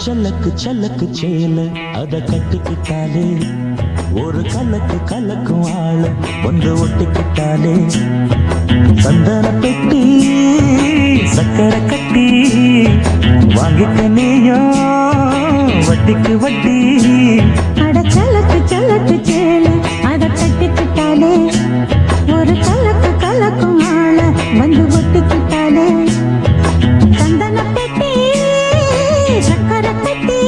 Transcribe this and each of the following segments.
செல்லக்கு செல்லக்கு சேல அத கட்டிக்கிட்டாலே ஒரு கலக்கு கலக்கும் ஆள வந்து ஒட்டிக்கிட்டாலே சந்தன பெட்டி சக்கரை கட்டி வாங்கிக்க நீயும் வட்டிக்கு வட்டி. அட செல்லக்கு செல்லக்கு சேல அத கட்டிக்கிட்டாலே ஒரு கலக்கு கலக்கும் ஆள வந்து ஒட்டிக்கிட்டாலே சந்தன பெட்டி சக்கரை கட்டி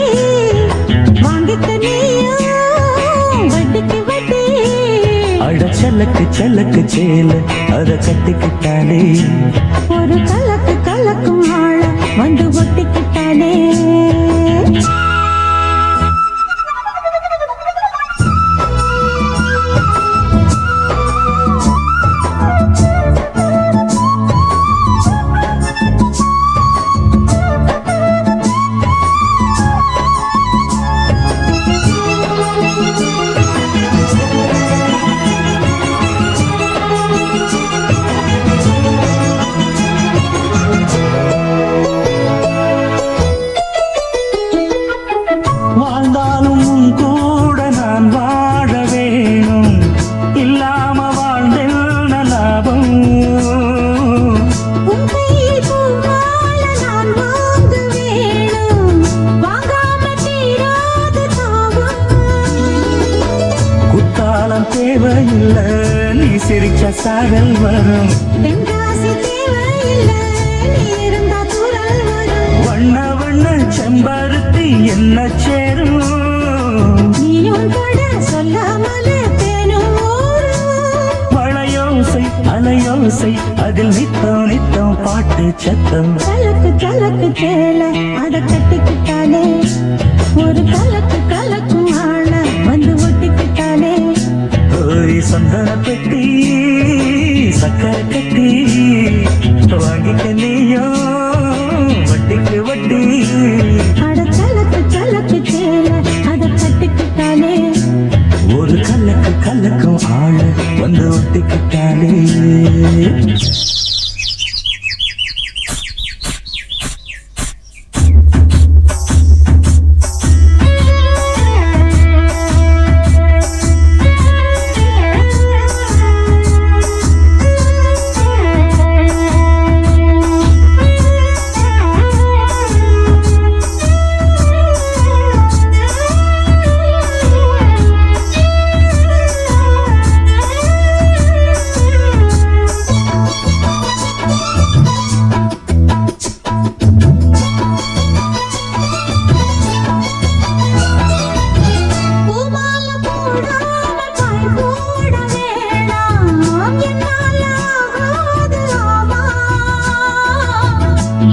வாங்கிக்க நீயும் வட்டிக்கு வட்டி. அட செல்லக்கு செல்லக்கு சேல அத கட்டிக்கிட்டாலே ஒரு கலக்கு கலக்கும் ஆள வந்து ஒட்டிக்கிட்டாலே. தேவையில்லை நீ சிரிச்ச சாரல் வரும் வண்ண வண்ண செம்பருத்தி என்ன சேரும் வளையோசை அலையோசை அதில் நித்தம் நித்தம் பாட்டு சத்தம். கலக்கு கலக்கு சேல அத கட்டிக்கிட்டாலே ஒரு கலக்கு கலக்கும் ஆள வந்து ஒட்டிக்கிட்டாலே சந்தன பெட்டி சக்கரை கட்டி வாங்கிக்க நீயும் வட்டிக்கு வட்டி. அட கலக்கு கலக்கு சேல அத கட்டிக்கிட்டாலே ஒரு கலக்கு கலக்கும் ஆள வந்து ஒட்டிக்கிட்டாலே.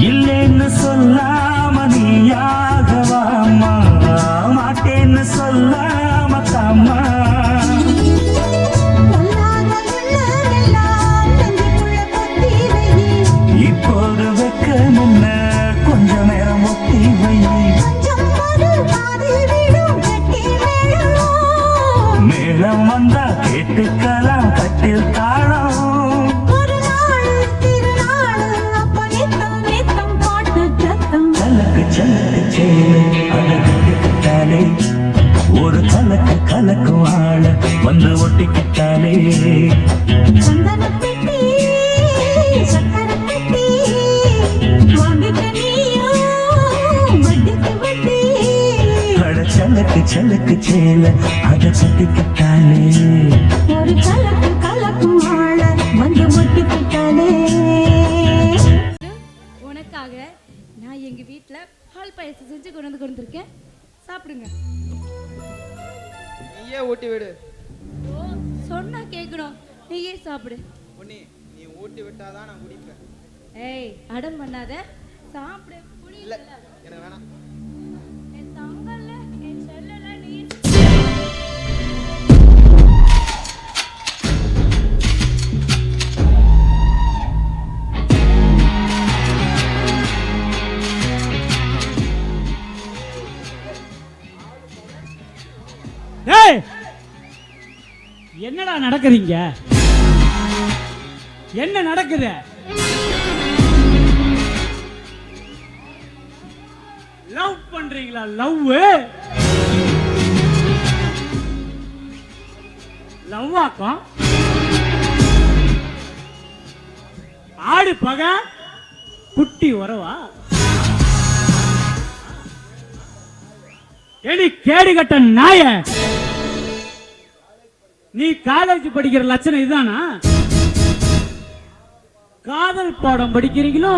இல்லைன்னு சொல்லாம நீயாகவாமா மாட்டேன்னு சொல்லாம தாமா இப்போது வைக்க முன்ன கொஞ்ச நேரம் ஒத்தி வை. மேளம் வந்தா கேட்டுக்கலாம் கட்டில் தாளம். கலக்கு செல்லக்கு சேல அத கட்டிக்கிட்டாலே ஒரு கலக்கு கலக்கும் ஆள வந்து ஒட்டிக்கிட்டாலே. சந்தன பெட்டி சக்கரை கட்டி வாங்கிக்க நீயும் வட்டிக்கு வட்டி. அட செல்லக்கு செல்லக்கு சேல அத கட்டிக்கிட்டாலே ஒரு கலக்கு கலக்கும் ஆள வந்து ஒட்டிக்கிட்டாலே. உனக்காக நான் எங்க வீட்டுல பால் பாயசம் செஞ்சு கொண்டு வந்து கொடுத்துருக்கேன், சாப்பிடுங்க. நீயே ஊட்டி விடு. ஓ சொன்னா கேட்கணும், நீயே சாப்பிடு. பொன்னி நீ ஊட்டி விட்டாதான் நான் குடிப்பேன். ஏய் அடம் பண்ணாத, சாப்பிடு. இல்ல எனக்கு வேணாம். என் தங்கல்ல என் செல்லல நீ. என்னடா நடக்குறீங்க? என்ன நடக்குது? லவ் பண்றீங்களா? லவ் லவ்வாக்கம் ஆடு பகை குட்டி உறவா? எடி கேடு கட்ட நாய, நீ காலேஜ் படிக்கிற லட்சணம் இதுதானா? காதல் பாடம் படிக்கிறீங்களோ?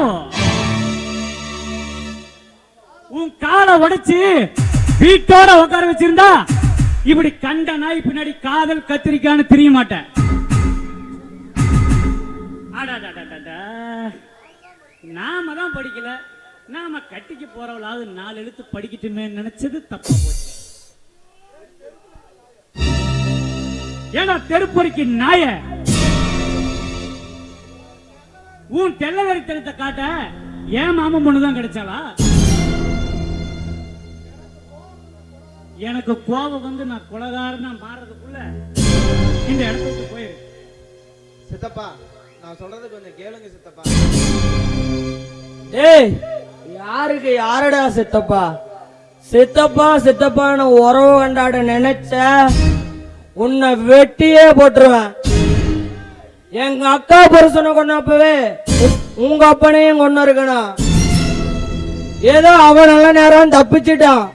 உன் காலை உடைச்சு வீட்டோட உட்கார வச்சிருந்தா இப்படி கண்ட நாய் பின்னாடி காதல் கத்திரிக்கான்னு தெரிய மாட்டேன். நாம தான் படிக்கல, நாம கட்டிக்கு போறவளாவது 4 எழுத்து படிக்கட்டுமே நினைச்சது தப்பா போச்சு. ஏன்னா தெருப்பொறிக்கு நாய, உன் தெல்லவரித்தனத்தை காட்ட ஏன் மாமன் பொண்ணுதான் கிடைச்சாளா? எனக்கு கோபம் வந்து நான் கொலகாரனா மாறதுக்குள்ள இந்த இடத்துக்கு போயிரு. சித்தப்பா, நான் சொல்றது கொஞ்சம் கேளுங்க சித்தப்பா. ஏய், யாருக்கு யாரடா சித்தப்பா? சித்தப்பா சித்தப்பான்னு உறவு கொண்டாட நினைச்ச உன்னை வெட்டியே போட்டுருவேன். எங்க அக்கா புருஷனை கொண்டப்பவே உங்க அப்பனையும் கொண்டு இருக்கணும். ஏதோ அவன் நல்ல நேரம் தப்பிச்சிட்டான்.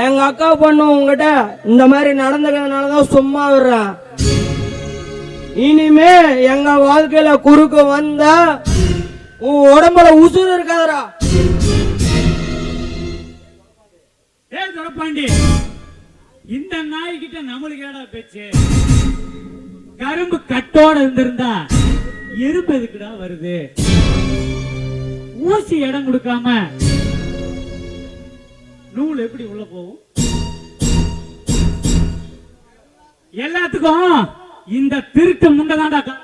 எங்க அக்கா பொண்ணு உங்ககிட்ட இந்த மாதிரி நடந்துக்கிறதுனாலதான் சும்மா விடுறேன். இனிமே எங்க வாழ்க்கையில குறுக்கு வந்தா உன் உடம்புல உசுறு இருக்காதரா. ஏன் துரப்பாண்டி, இந்த நாய்கிட்ட நம்மளுக்கு ஏடா பேச்சு? கரும்பு கட்டோட இருந்திருந்தா எறும்பு எதுக்குடா வருது? ஊசி இடம் கொடுக்காம நூல் எப்படி உள்ள போகும்? எல்லாத்துக்கும் இந்த திருட்டு முண்டதாண்டா.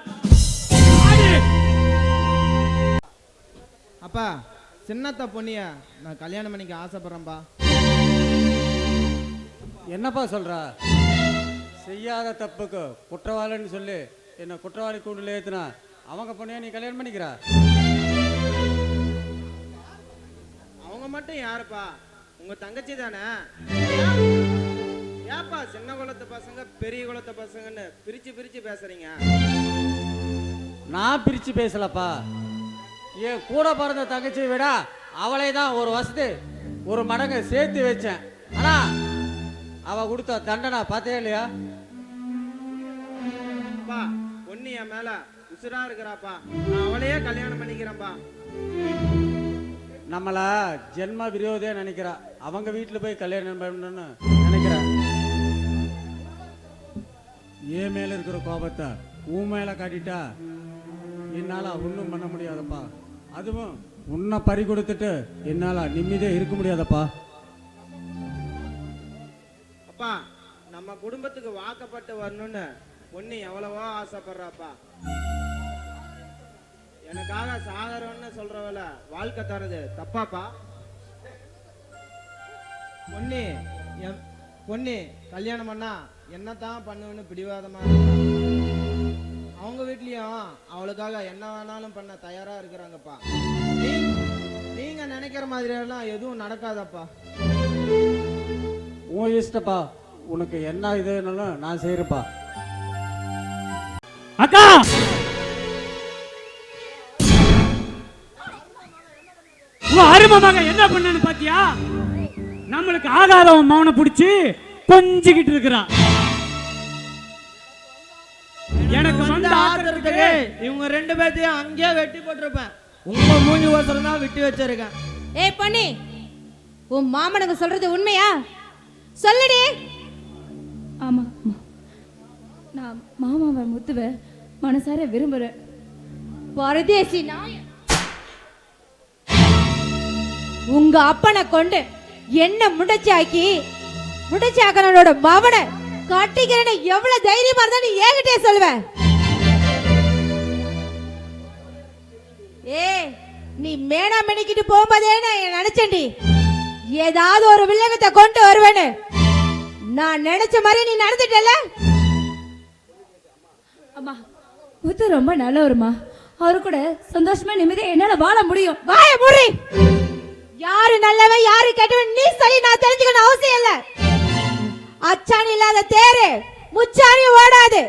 அப்பா, சின்னத்த பொண்ணிய நான் கல்யாணம் பண்ணிக்க ஆசைப்படுறேன்பா. என்னப்பா சொல்ற? செய்யாத தப்புக்கு குற்றவாளின்னு சொல்லி என்ன குற்றவாளி கூண்டில் ஏத்துனா அவங்க பொண்ணைய நீ கல்யாணம் பண்ணிக்கிற? அவங்க மட்டும் யாருப்பா? உங்க தங்கச்சி தானே. ஏப்பா சின்ன குலத்து பசங்க பெரிய குலத்து பசங்கன்னு பிரிச்சு பிரிச்சு பேசுறீங்க? நான் பிரிச்சு பேசலப்பா. என் கூட பிறந்த தங்கச்சியை விட அவளை தான் ஒரு வசதி ஒரு மடங்கு சேர்த்து வச்சேன். ஆனா அவ கொடுத்த தண்டனை பார்த்தே இல்லையா? அப்பா, பொண்ணு என் மேல உசுரா இருக்கிறாப்பா. நான் அவளையே கல்யாணம் பண்ணிக்கிறேன்ப்பா. நம்மள ஜென்ம விரோதியா நினைக்கிறா. அவங்க வீட்டுல போய் கல்யாணம் பண்ணணும்னு நினைக்கிறா. என் மேல இருக்கிற கோபத்தை உன் மேல காட்டிட்டா என்னால ஒன்றும் பண்ண முடியாதப்பா. அதுவும் உன்னை பறி கொடுத்துட்டு என்னால நிம்மதியா இருக்க முடியாதப்பா. அப்பா, நம்ம குடும்பத்துக்கு வாக்கப்பட்டு வரணும்னு பொண்ணு எவ்வளவோ ஆசைப்படுறாப்பா. எனக்காக சாகரம்னு சொல்றவள வாழ்க்கை தரது தப்பாப்பா? பொண்ணு கல்யாணம் பண்ணா என்னத்தான் பண்ணுவேன்னு பிடிவாதமா இருக்கா. அவங்க வீட்லயும் அவளுக்காக என்ன வேணாலும் பண்ண தயாரா இருக்கிறாங்கப்பா. நீங்க நினைக்கிற மாதிரி எல்லாம் எதுவும் நடக்காதப்பா. உன் இஷ்டப்பா. உனக்கு என்ன இதுனாலும் நான் செய்யறப்பா. அக்கா, உன் அருமமாக என்ன பண்ணு பாத்தியா? நம்மளுக்கு ஆகாதவன் மௌன பிடிச்சு கொஞ்சிக்கிட்டு இருக்கிறான். எனக்கு வந்த ஆத்திரத்துக்கு இவங்க 2 பேர்த்தையும் அங்கேயே வெட்டி போட்டிருப்பேன். உங்க மூஞ்சி ஓசரம் தான் வெட்டி வச்சிருக்கேன். ஏய் பொண்ணு, உன் மாமனுக்கு சொல்றது உண்மையா? சொல்லுடி. ஆமா நான் மாமாவை முத்துவ மனசார விரும்புறேன். பரதேசி நாய், உங்க அப்பனை கொண்டு என்ன முடிச்சாக்கனோட மவனை கட்டிக்கிறேன்னு எவ்வளவு தைரியமா இருந்தா நீ ஏகிட்டே சொல்லுவேன். ஏய், நீ மேனா மெனிக்கிட்டு போகும்போதே நான் நினைச்சேன்டி ஏதாவது ஒரு வில்லங்கத்தை கொண்டு வருவேன்னு. நான் நினைச்ச மாதிரி நீ நடந்துட்டல. அம்மா முத்து ரொம்ப நல்லவருமா. அவரு கூட சந்தோஷமா நிம்மதியா என்னால வாழ முடியும். வாய மூடி. யாரு நல்லவன் யாரு கெட்டவன் நீ சொல்லி நான் தெரிஞ்சுக்கணும் அவசியம் இல்ல. அச்சாணி இல்லாத தேரு முச்சாணி ஓடாது.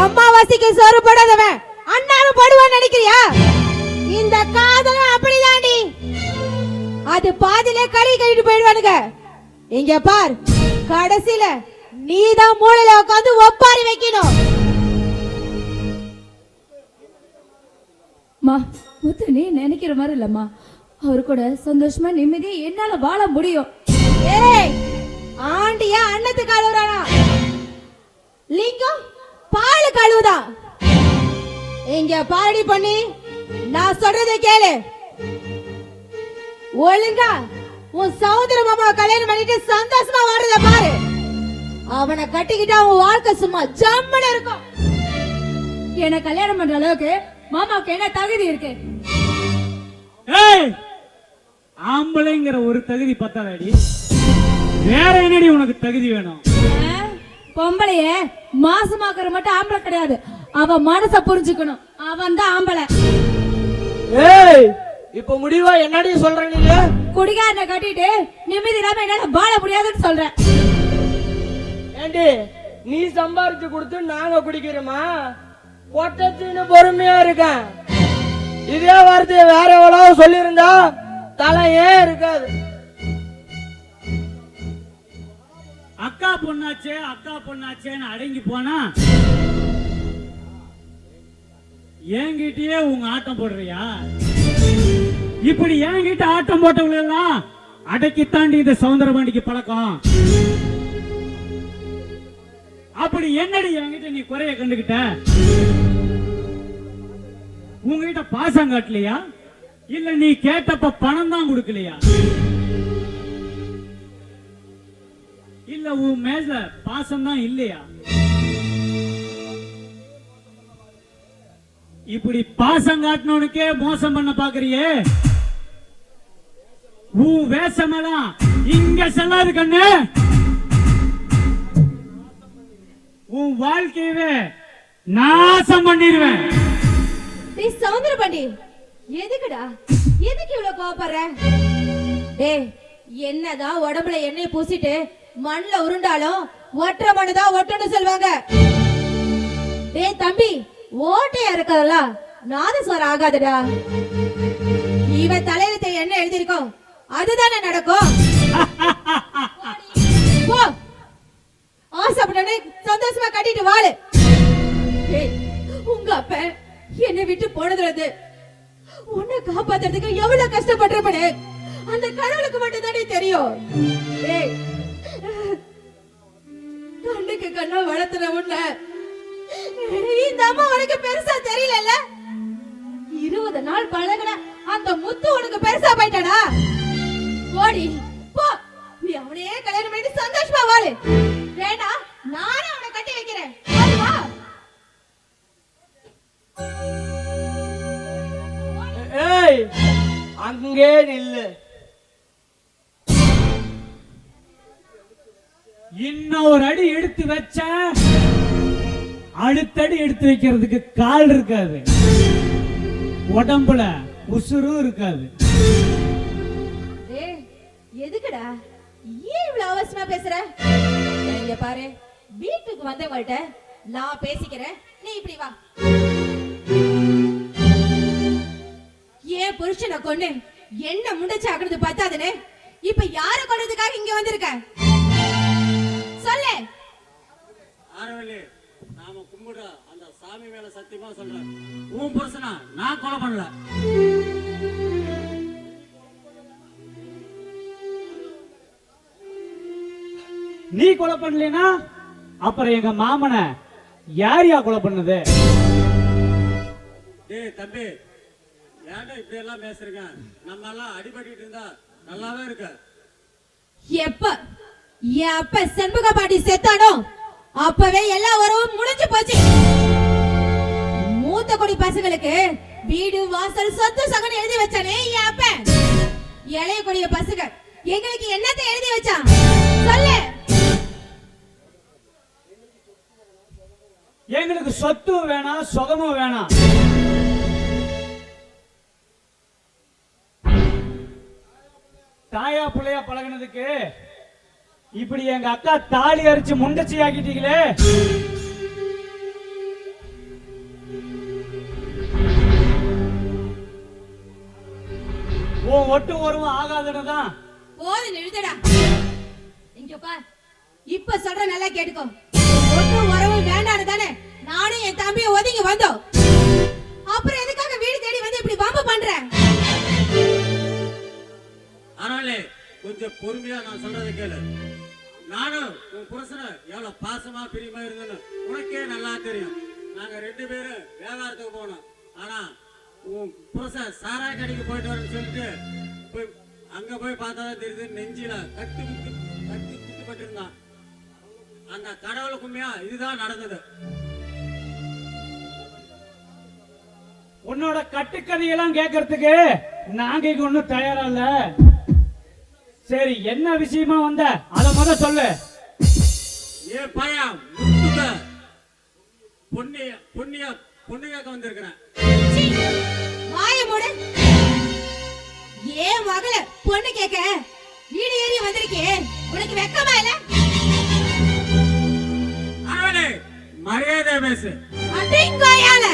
அம்மாவாசைக்கு சோறு போடாதவன் அண்ணாரும் போடுவான்னு நினைக்கிறியா? இந்த காதலும் அப்படிதாண்டி. அது பாதியிலே கறி கட்டிட்டு போயிடுவானுங்க. இங்க பார், கடைசியில நீதான் மூளையில உட்காந்து ஒப்பாரி வைக்கணும். மா முத்து நீ நினைக்கிற மாதிரி இல்லம்மா. அவரு கூட சந்தோஷமா நிம்மதியா என்னால வாழ முடியும். ஏய், ஆண்டியா அன்னத்து கழுவுறானா? லிங்கம் பால் கழுவுதா? இங்க பாடி பண்ணி நான் சொல்றதை கேளு. ஒழுங்கா உன் சகோதர மாமா கல்யாணம் பண்ணிட்டு சந்தோஷமா வாடுறத பாரு. அவனை கட்டிக்கிட்டா உன் வாழ்க்கை சும்மா ஜம்முன்னு இருக்கும். என்ன கல்யாணம் பண்ற அளவுக்கு மாமாவுக்கு என்ன தகுதி இருக்கு? ஏய், ஆம்பளைங்கிற ஒரு தகுதி பத்தாதடி, வேற என்னடி உனக்கு தகுதி வேணும்? பொம்பளைய மாசமாக்குற மட்டும் ஆம்பளை கிடையாது, அவ மனச புரிஞ்சுக்கணும். அவன் தான் ஆம்பளை. ஏய், இப்ப முடிவா என்னடி சொல்ற நீங்க? குடிகாரனை கட்டிட்டு நிம்மதி இல்லாம என்னால வாழ முடியாதுன்னு சொல்றேன். ஏண்டி நீ சம்பாரிச்சு கொடுத்து நாங்க குடிக்கிறோமா? பொட்டச்சின்னு பொறுமையா இருக்கேன். இதே வார்த்தையை வேற எவ்வளவு சொல்லியிருந்தா தலையே இருக்காது. அக்கா பொண்ணாச்சே அக்கா பொண்ணாச்சேன்னு அடங்கி போனா என்கிட்டயே உங்க ஆட்டம் போடுறியா? இப்படி என்கிட்ட ஆட்டம் போட்டவங்க எல்லாம் அடக்கி தாண்டி இந்த சௌந்தரபாண்டிக்கு பழக்கம். அப்படி என்னடி என்கிட்ட நீ குறைய கண்டுகிட்ட? உங்ககிட்ட பாசம் காட்டலையா? இல்ல நீ கேட்டப்ப பணம் தான் கொடுக்கலையா? இல்ல உன் மேல பாசம் தான் இல்லையா? இப்படி பாசம் காட்டினவனுக்கே மோசம் பண்ண பாக்குறியே, உன் வேஷமெல்லாம் இங்க செல்லாது கண்ணு. உன் வாழ்க்கையவே நாசம் பண்ணிடுவேன். நீ சவுந்தர பாண்டி எதுக்குடா? எதுக்கு இவ்வளவு கோவப்படுற? டேய், என்னதான் உடம்புல எண்ணெய் பூசிட்டு மண்ணுல உருண்டாலும் ஒற்ற மண்ணுதான் ஒட்டுன்னு சொல்லுவாங்க. டேய் தம்பி, ஓட்டையா இருக்கதெல்லாம் நாதஸ்வரம் ஆகாதுடா. இவன் தலையில என்ன எழுதிருக்கோம் அதுதானே நடக்கும். போ, ஆசைப்பட்டனே சந்தோஷமா கட்டிட்டு வாழு. டேய், உங்க அப்ப என்னை விட்டு போனதுல இருந்து உன்னை காப்பாத்துறதுக்கு எவ்வளவு கஷ்டப்பட்டிருப்பனே அந்த கடவுளுக்கு மட்டும் தானே தெரியும். டேய், கண்ணுக்கு கண்ணா வளர்த்துற உன்னை இந்த அம்மா உனக்கு பெருசா தெரியல. 20 நாள் பழகுன அந்த முத்து உனக்கு பெருசா போயிட்டானா? ஓடி போ, நீ அவனையே கல்யாணம் பண்ணி சந்தோஷமா வாழு. வேணா நானே அவனை கட்டி வைக்கிறேன். வா. ஏய், அங்கே நில்லு. இன்னொரு அடி எடுத்து வச்ச அடுத்தடி எடுத்து வைக்கிறதுக்கு கால் இருக்காது, உடம்புல உசுரும் இருக்காது. ஏய், எதுக்குடா ஏன் இவ்வளவு அவசரமா பேசுற? இங்க பாரு, வீட்டுக்கு வந்தவங்கள்ட்ட நான் பேசிக்கிறேன், நீ இப்படி வா. ஏன் புருஷனை கொண்டு என்ன முண்டச்சாக்குறது பத்தாதுன்னு இப்ப யார கொண்டதுக்காக இங்க வந்திருக்க? சொல்லு. ஆரவல்லி, நாம கும்பிடுற அந்த சாமி மேல சத்தியமா சொல்றேன், உன் புருஷனா நான் கொலை பண்ணல. நீ கொலை பண்ணலனா அப்புறம் எங்க மாமனை யாரையா கொலை பண்ணது? டேய் தம்பி, ஏன்டா இப்படி எல்லாம் பேசுறீங்க? நம்ம எல்லாம் அடிபட்டு இருந்தா நல்லாவே இருக்க. எப்ப என் அப்ப செண்பக பாட்டி செத்தானோ அப்பவே எல்லா உறவும் முடிஞ்சு போச்சு. மூத்த குடி பசங்களுக்கு வீடு வாசல் சொத்து சகன் எழுதி வச்சானே என் அப்ப. இளைய குடிய பசங்க எங்களுக்கு என்னத்தை எழுதி வச்சான் சொல்லு. எங்களுக்கு சொத்தும் வேணாம் சுகமும் வேணாம். பிள்ளையா பழகினதுக்கு இப்படி எங்க அக்கா தாலி அரிச்சு முண்டச்சி ஆக்கிட்டீங்களே. உன் ஒட்டு ஒருவன் ஆகாதுன்னு போது நிறுத்தடா. இங்க பார், இப்ப சொல்ற நல்லா கேட்டுக்கோ. ஒட்டு உறவு வேண்டான்னு தானே நானும் என் தம்பியை ஒதுங்கி வந்தோம். அப்புறம் எதுக்காக வீடு தேடி வந்து இப்படி வம்பு பண்ற? ஆனாலே கொஞ்சம் பொறுமையா நான் சொல்றதை கேளு. நானும் உன் புருஷனை எவ்வளவு பாசமா பிரியமா இருந்தேன்னு உனக்கே நல்லா தெரியும். நாங்க 2 பேரும் வியாபாரத்துக்கு போனோம். ஆனா உன் புருஷன் சாராய கடைக்கு போயிட்டு வரேன்னு சொல்லிட்டு போய் அங்க போய் பார்த்தாதான் தெரியுது, நெஞ்சில கட்டு குத்து இருந்தான். அந்த கடவுளுக்குமையா இதுதான் நடந்தது. உன்னோட கட்டுக்கதையெல்லாம் கேட்கறதுக்கு நாங்க இங்க ஒண்ணும் தயாரா இல்ல. சரி, என்ன விஷயமா வந்த அத முத சொல்லு. ஏ பையன் முத்துக்க பொண்ணியாக்க வந்திருக்கிறேன். வாய மூடு. ஏன் மகள பொண்ணு கேட்க வீடு ஏறி வந்திருக்கே, உனக்கு வெக்கமா இல்ல? அவனே மரியாதை பேசு. அடிங்கோயால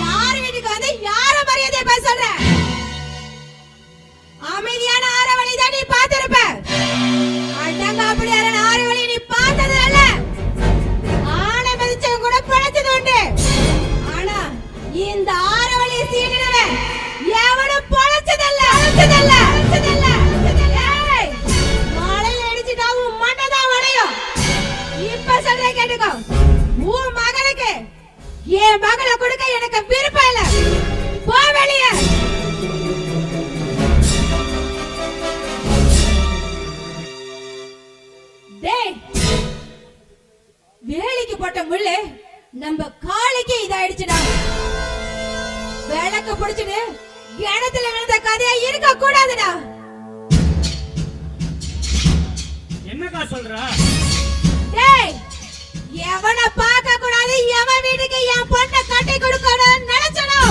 யார் வீட்டுக்கு வந்து யார மரியாதை பேச சொல்ற? அமைதியான ஆரவழி தான் நீ பாத்திருப்ப. அடங்க அப்படியான ஆரவழி நீ பார்த்தது இல்ல. ஆனை மதிச்சவங்க கூட பிழைச்சது உண்டு. ஆனா இந்த ஆரவழி சீடினவன் எவனும் பிழைச்சதில்ல. ஏய், மழையில அடிச்சுட்டா உன் மண்டை தான் உடையும். இப்ப சொல்ற கேட்டுக்கோ. உன் மகனுக்கு என் மகளை கொடுக்க எனக்கு விருப்பம் இல்ல. போ வெளியே. டேய், வேலைக்கு போட்ட முள்ளு நம்ம காலுக்கு இதாயிடுச்சுடா. விளக்கு பிடிச்சிட்டு கிணத்துல விழுந்த கதையா இருக்க கூடாதுடா. என்னக்கா சொல்ற? டேய், எவன பார்க்க கூடாது, எவன் வீட்டுக்கு என் பொண்ணை கட்டி கொடுக்கணும்னு நினைச்சனோ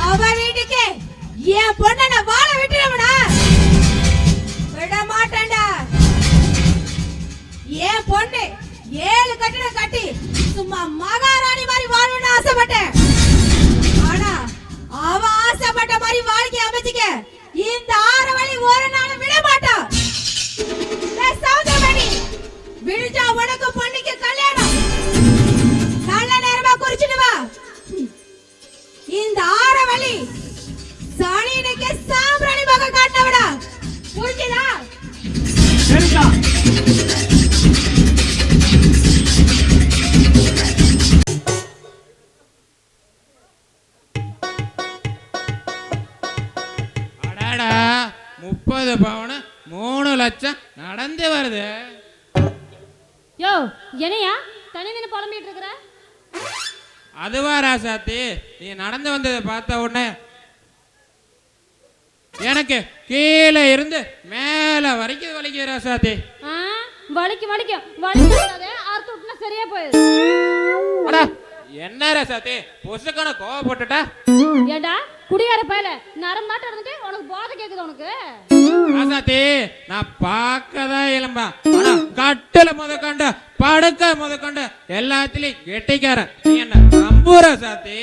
அவ வீட்டுக்கு என் பொண்ணை நான் வாழ விட்டுடுவனா? விட மாட்டேன்டா. என் பொண்ணு 7 கட்டிடம் கட்டி சும்மா மகாராணி மாதிரி வாழணும்னு ஆசைப்பட்டேன். ஆனா அவ ஆசைப்பட்ட மாதிரி வாழ்க்கை அமைச்சுக்க இந்த ஆரவழி ஒரு நாள் விட மாட்டா. சௌந்தரமணி, விழிச்சா உனக்கு பொண்ணுக்கு கல்யாணம் நல்ல நேரமா குறிச்சிட்டு வா. இந்த ஆரவழி சனியனுக்கு சாம்பிராணி பக்கம் காட்டினவடா. புரிஞ்சுதா? சரிக்கா. அடாடா 30 பவுன் 3 லட்சம் நடந்து வருது. யோ, என்னையா தனி நின்னு புலம்பிட்டு இருக்கற? அதுவா ராசாத்தி, நீ நடந்து வந்ததை பார்த்த உடனே எனக்கு கீழே இருந்து மேல வரைக்கும் வலிக்குது ராசாத்தி. வலிக்காதே, அறுத்து விட்டுனா சரியா போயிடு. அடா என்ன ராசாத்தி பொசுக்கான கோவப்பட்டுட்டா? ஏண்டா குடியார பயல நரம்பாட்ட இருந்துட்டு உனக்கு போதை கேக்குது உனக்கு? ராசாத்தி, நான் பார்க்கதான் இளம்பா, ஆனா கட்டுல முதற்கொண்டு படுக்க முதற்கொண்டு எல்லாத்திலையும் கெட்டிக்காரன். நீ என்ன நம்பு ராசாத்தி?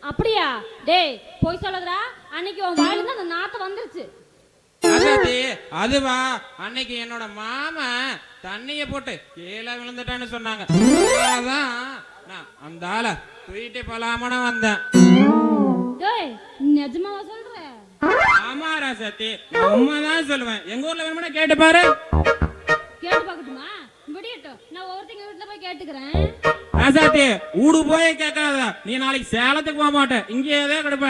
அப்படியா? டேய் போய் சொல்லாதடா. அன்னைக்கு உன் வாயில இருந்து அந்த நாத்து வந்துருச்சு. ராசாத்தி, அதுவா அன்னைக்கு என்னோட மாமா தண்ணிய போட்டு கீழே விழுந்துட்டான்னு சொன்னாங்க. அதான் நான் அந்த ஆளை தூக்கிட்டு போலாமனு வந்தேன். டேய் நிஜமாவா சொல்ற? ஆமா ராசாத்தி, உண்மைதான் சொல்லுவேன். எங்க ஊர்ல வேணும்னா கேட்டு பாரு. கேட்டு பாக்கட்டுமா? விடியட்டும், நான் ஒவ்வொருத்தங்க வீட்டுல போய் கேட்டுக்கிறேன். ராசாத்தி, ஊடு போய் கேட்காத. நீ நாளைக்கு சேலத்துக்கு போக மாட்டேன், இங்கேயே கிடப்ப.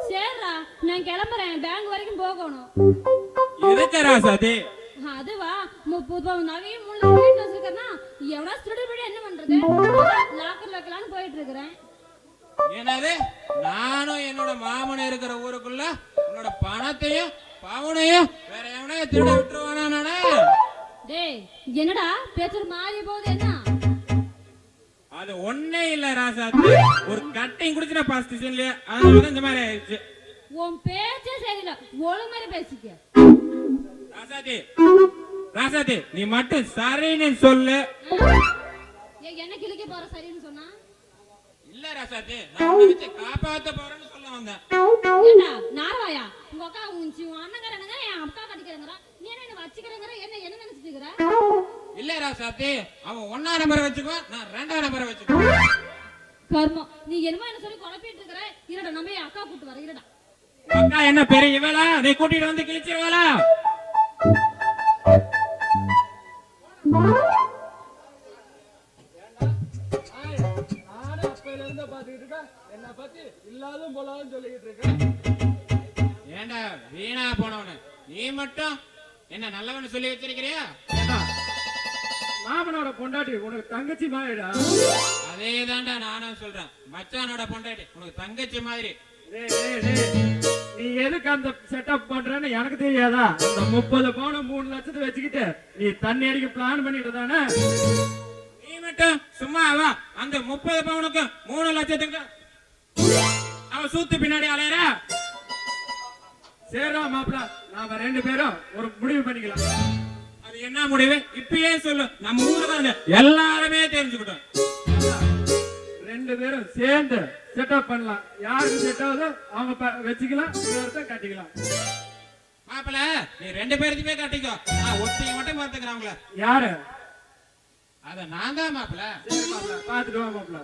சரிடா, நான் கிளம்புறேன். பேங்க் வரைக்கும் போகணும். எதுக்கு ராசாத்தி? அதுவா 30 நகையும் 3 வீட்டு வச்சிருக்கேன்னா எவ்வளோ ஸ்டூடெண்ட் படி என்ன பண்றது? லாக்கர் வைக்கலான்னு போயிட்டு இருக்கிறேன். என்னது, நானும் என்னோட மாமன் இருக்கிற ஊருக்குள்ள உன்னோட பணத்தையும் பவுனையும் வேற எவனையும் திருட விட்டுருவானா நானே? டேய் என்னடா பேச்சு மாறி போகுது? என்ன அது ஒண்ணே இல்ல ராசாத்தி, ஒரு கட்டையும் குடிச்சிட பாஸ் ஸ்டேஷன்லயே, அதனால இந்த மாதிரி ஆயிடுச்சு. உன் பேச்சே சரியில்லை, ஒழுங்கு மாதிரி பேசிக்க. ராசாத்தி ராசாத்தி நீ மட்டும் சரின்னு சொல்லு. என்ன கிழிக்க போற சரின்னு சொன்னா? இல்ல ராசாத்தி, நான் உன்னை வச்சு காப்பாத்த போறேன்னு சொல்ல வந்தேன். ஏண்டா நாரவாயா, உங்க அக்கா உங்க அண்ணங்கிறங்க என் அக்கா கட்டிக்கிறங்கற, நீ என்ன வச்சுக்கிறங்கற, என்ன நினைச்சிட்டு இருக்கற? இல்ல ராசாத்தி, அவன் 1ஆம் நம்பரை வச்சுக்குவான், நான் 2ஆம் நம்பரை வச்சுக்குவேன். கர்மம், நீ என்னமோ என்ன சொல்லி குழப்பிட்டு இருக்கற. இருடா, நம்ம என் அக்கா கூட்டி வர. இருடா, அக்கா என்ன பெரிய இவளா? நீ கூட்டிட்டு வந்து கிழிச்சிருவாளா? நானும் அப்பையில இருந்து பாத்துக்கிட்டு இருக்கேன். என்னை பத்தி இல்லாதும் போலாதும் சொல்லிக்கிட்டு இருக்கேன். ஏண்டா வீணா போனவனு, நீ மட்டும் என்ன நல்லவனு சொல்லி வச்சிருக்கிறியா? மாமனோட பொண்டாட்டி உனக்கு தங்கச்சி மாதிரிடா. அதே தான்டா நானும் சொல்றேன். மச்சானோட பொண்டாட்டி உனக்கு தங்கச்சி மாதிரி. டேய், டேய், டேய். நீ எதுக்கு அந்த செட்டப் பண்றன்னு எனக்கு தெரியாதா? அந்த 30 பவுன் 3 லட்சத்தை வச்சுக்கிட்டு நீ தண்ணி அடிக்க பிளான் பண்ணிட்டு தானே? நீ மட்டும் சும்மா வா, அந்த 30 பவுனுக்கு 3 லட்சத்துக்கு அவன் சூத்து பின்னாடி அலையறா. சரிடா மாப்பிள, நாம 2 பேரும் ஒரு முடிவு பண்ணிக்கலாம். அது என்ன முடிவு? இப்பயே சொல்லு, நம்ம ஊருக்காரங்க எல்லாருமே தெரிஞ்சுக்கிட்டோம். 2 பேரும் சேர்ந்து செட்டப் பண்ணலாம். யாருக்கு செட் ஆகுதோ அவங்க வச்சுக்கலாம், இன்னொருத்தன் கட்டிக்கலாம். மாப்பிள நீ 2 பேருக்குமே கட்டிக்கோ, நான் ஒருத்திங்க மட்டும் பார்த்துக்கிறேன் அவங்கள. யாரு? அத நான் தான் மாப்பிள. சரி மாப்பிள, பாத்துட்டு வா மாப்பிள.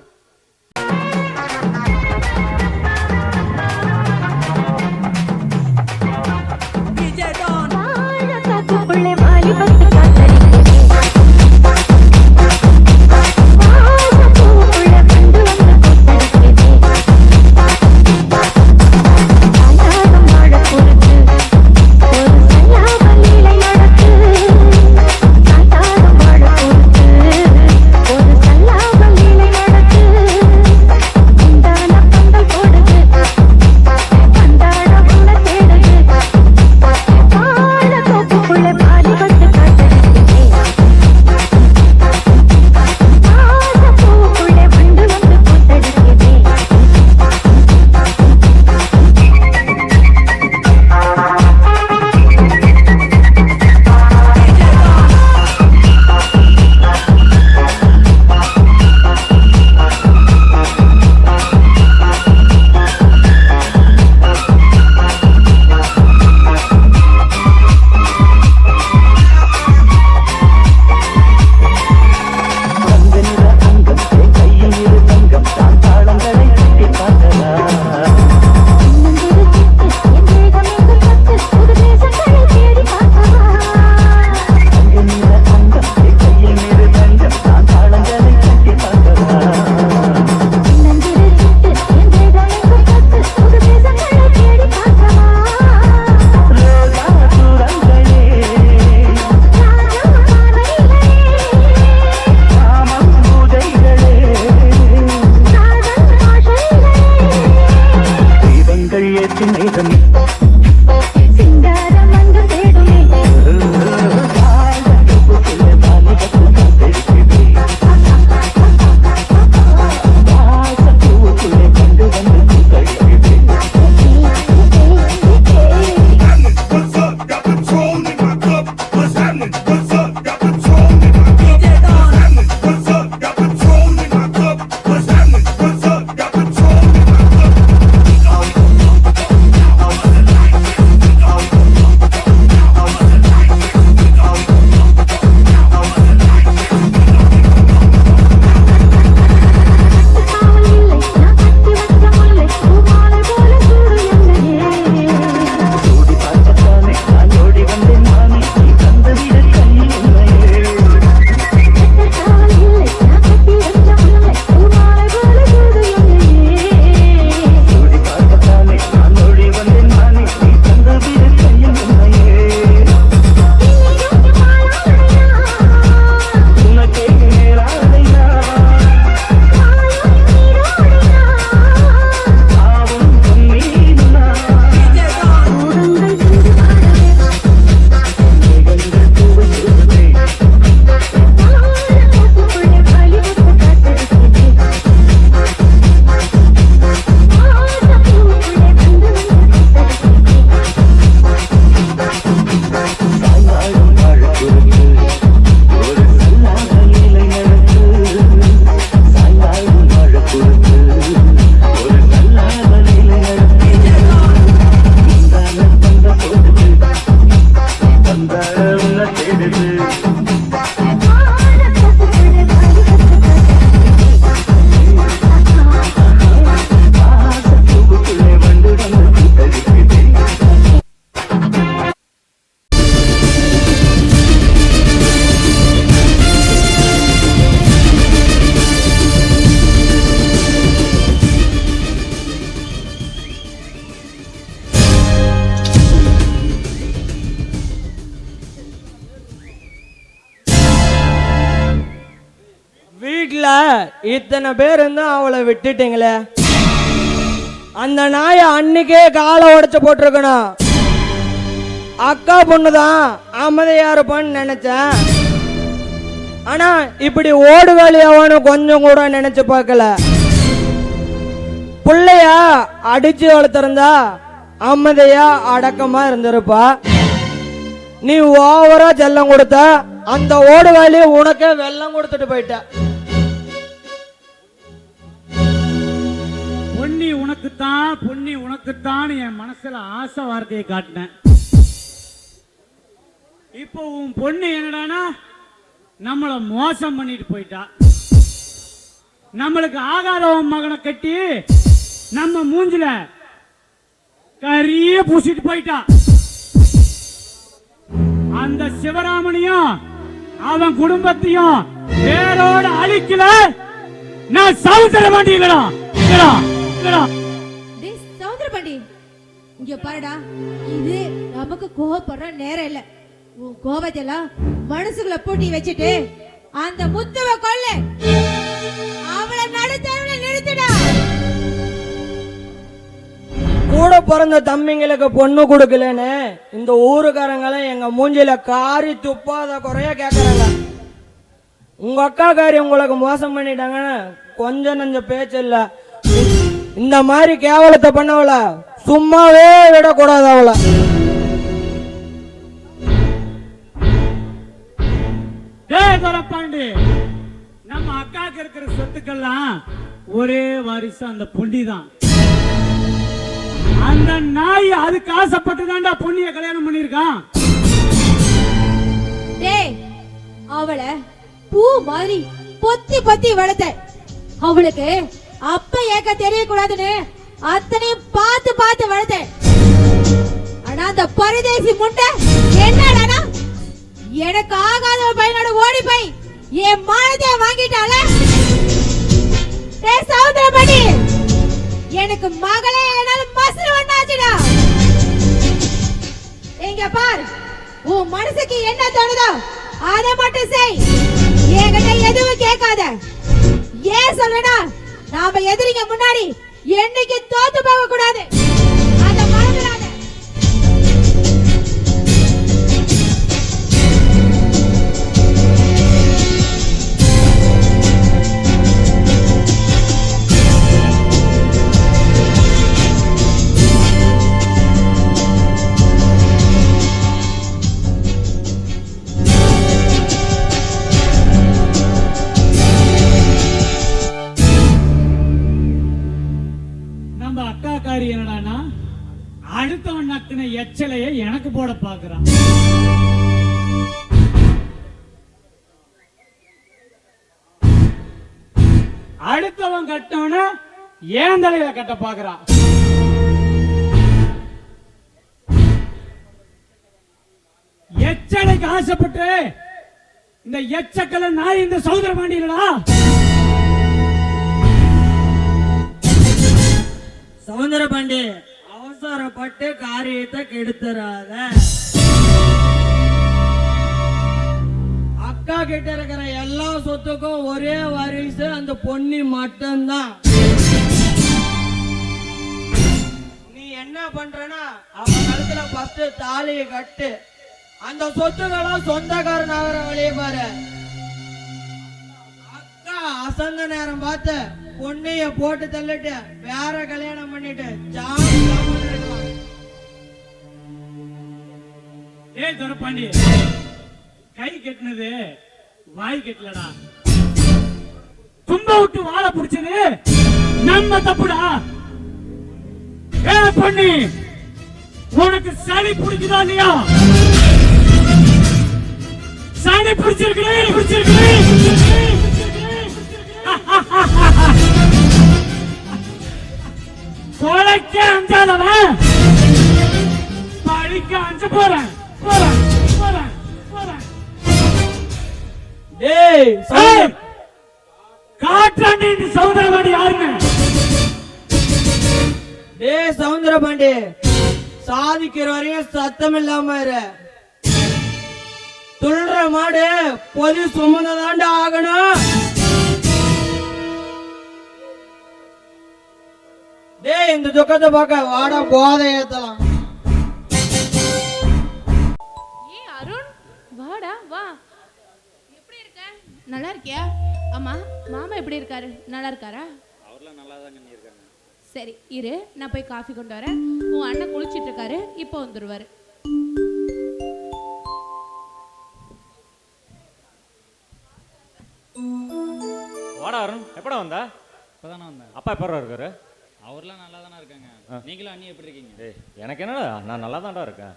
இத்தனை பேர் இருந்தும் அவளை விட்டுட்டீங்களே. அந்த நாயை அன்னைக்கே காலை உடைச்சு போட்டிருக்கணும். அக்கா பொண்ணுதான் அமைதியா இருப்பான்னு நினைச்சேன். ஆனா இப்படி ஓடுகாலி அவனு கொஞ்சம் கூட நினைச்சு பார்க்கல. பிள்ளைய அடிச்சு வளர்த்திருந்தா அமைதியா அடக்கமா இருந்திருப்பா. நீ ஓவரா செல்லம் கொடுத்த, அந்த ஓடுகாலி உனக்கே வெள்ளம் கொடுத்துட்டு போயிட்ட. பொன்னி உனக்குத்தான் என் மனசுல ஆசை வார்த்தையை காட்டினேன். இப்போ உன் பொண்ணு என்னடானா நம்மள மோசம் பண்ணிட்டு போயிட்டா. நம்மளுக்கு ஆகாதவன் மகனை கட்டி நம்ம மூஞ்சில கரிய பூசிட்டு போயிட்டா. அந்த சிவராமனையும் அவன் குடும்பத்தையும் வேரோட அழிக்கல நான் சவுந்தர பாண்டியங்களா. சவுந்தரபாண்டி இங்க பாருடா, இது நமக்கு கோபப்படுற நேரம் இல்ல. உன் கோபத்தெல்லாம் மனசுக்குள்ள பூட்டி வச்சுட்டு அந்த முத்துவ கொல்ல, அவளை நடுத்தருவுல நிறுத்திடா. கூட பிறந்த தம்பிங்களுக்கு பொண்ணு கொடுக்கலன்னு இந்த ஊருக்காரங்களை எங்க மூஞ்சில காரி துப்பாத குறைய கேக்குறாங்க. உங்க அக்காக்காரி உங்களுக்கு மோசம் பண்ணிட்டாங்கன்னு கொஞ்சம் நஞ்ச பேச்சு இல்ல. இந்த மாதிரி கேவலத்தை பண்ணவள சும்மாவே விடக்கூடாது. அவளை பாண்டி, நம்ம அக்காக்கு இருக்கிற சொத்துக்கெல்லாம் ஒரே வாரிசு அந்த பொண்டி தான். அந்த நாய் அதுக்கு ஆசைப்பட்டுதான்டா பொண்ணிய கல்யாணம் பண்ணிருக்கான். டேய், அவளை பூ மாதிரி பொத்தி பொத்தி வளர்த்த. அவளுக்கு அப்ப ஏக்க தெரியக்கூடாதுன்னு அத்தனையும் பார்த்து பார்த்து வளர்த்த. ஆனா அந்த பரதேசி முட்டை என்னடா எனக்கு ஆகாத பையனோட ஓடி போய் என் மானத்தை வாங்கிட்டால. டேய் சவுந்தரபாண்டி, எனக்கு மகளே என்னால மசுறு ஒண்ணாச்சுடா. எங்க பார், உன் மனசுக்கு என்ன தோணுதோ அதை மட்டும் செய். என்கிட்ட எதுவும் கேட்காத. ஏன் சொல்றேன்னா, நாம எதிரிங்க முன்னாடி என்னைக்கு தோத்து போக கூடாது. அதை மறந்துடாத. என்னடானா அடுத்தவன் நக்கின எச்சலைய எனக்கு போட பாக்குறான். அடுத்தவன் கட்டவன ஏன் தலையில கட்ட பாக்குறான். எச்சலைக்கு ஆசைப்பட்டு இந்த எச்சக்கல நாய் இந்த சௌந்தரபாண்டியலடா. சவுந்தரபாண்டி, அவசரப்பட்டு காரியத்தை கெடுத்துறாத. அக்கா கிட்ட இருக்கிற எல்லா சொத்துக்கும் ஒரே வாரிசு அந்த பொன்னி மட்டும்தான். நீ என்ன பண்றனா, அவன் கழுத்துல ஃபர்ஸ்ட் தாலியை கட்டு. அந்த சொத்துக்களும் சொந்தக்காரன் ஆகிற வழியே பாரு. அக்கா அசந்த நேரம் பார்த்து பொண்ணைய போட்டு தள்ளிட்டு வேற கல்யாணம் பண்ணிட்டு துரப்பாண்டி, கை கட்டினது வாய் கட்டலடா. தும்ப விட்டு வாழ பிடிச்சது நம்ம தப்புடா. ஏ பொண்ணி, உனக்கு சளி பிடிக்குதா இல்லையா? சளி பிடிச்சிருக்கே கொலைக்க அஞ்சாதவன் பழிக்க அஞ்ச போறேன். காற்றாண்டி சவுந்தரபாண்டி யாருங்க? டேய் சவுந்தரபாண்டி, சாதிக்கிற வரையும் சத்தம் இல்லாம இரு. துள்ற மாடு பொதி சுமந்ததாண்ட ஆகணும். இந்த துக்கத்தை பார்க்க வாடா போதை ஏத்தலாம். ஏய் அருண், வாடா வா. எப்படி இருக்க? நல்லா இருக்கியா? அம்மா மாமா எப்படி இருக்காரு? நல்லா இருக்காரா? அவர்லாம் நல்லா தாங்க இருக்காங்க. சரி இரு, நான் போய் காஃபி கொண்டு வரேன். உன் அண்ணன் குளிச்சிட்டு இருக்காரு, இப்போ வந்துருவாரு. வாடா அருண், எப்படா வந்தா? இப்பதானே வந்தேன். அப்பா எப்படா இருக்காரு? அவர்லாம் நல்லா தானே இருக்காங்க. நீங்களும் அண்ணி எப்படி இருக்கீங்க? டேய், எனக்கு என்னடா, நான் நல்லா தான்டா இருக்கேன்.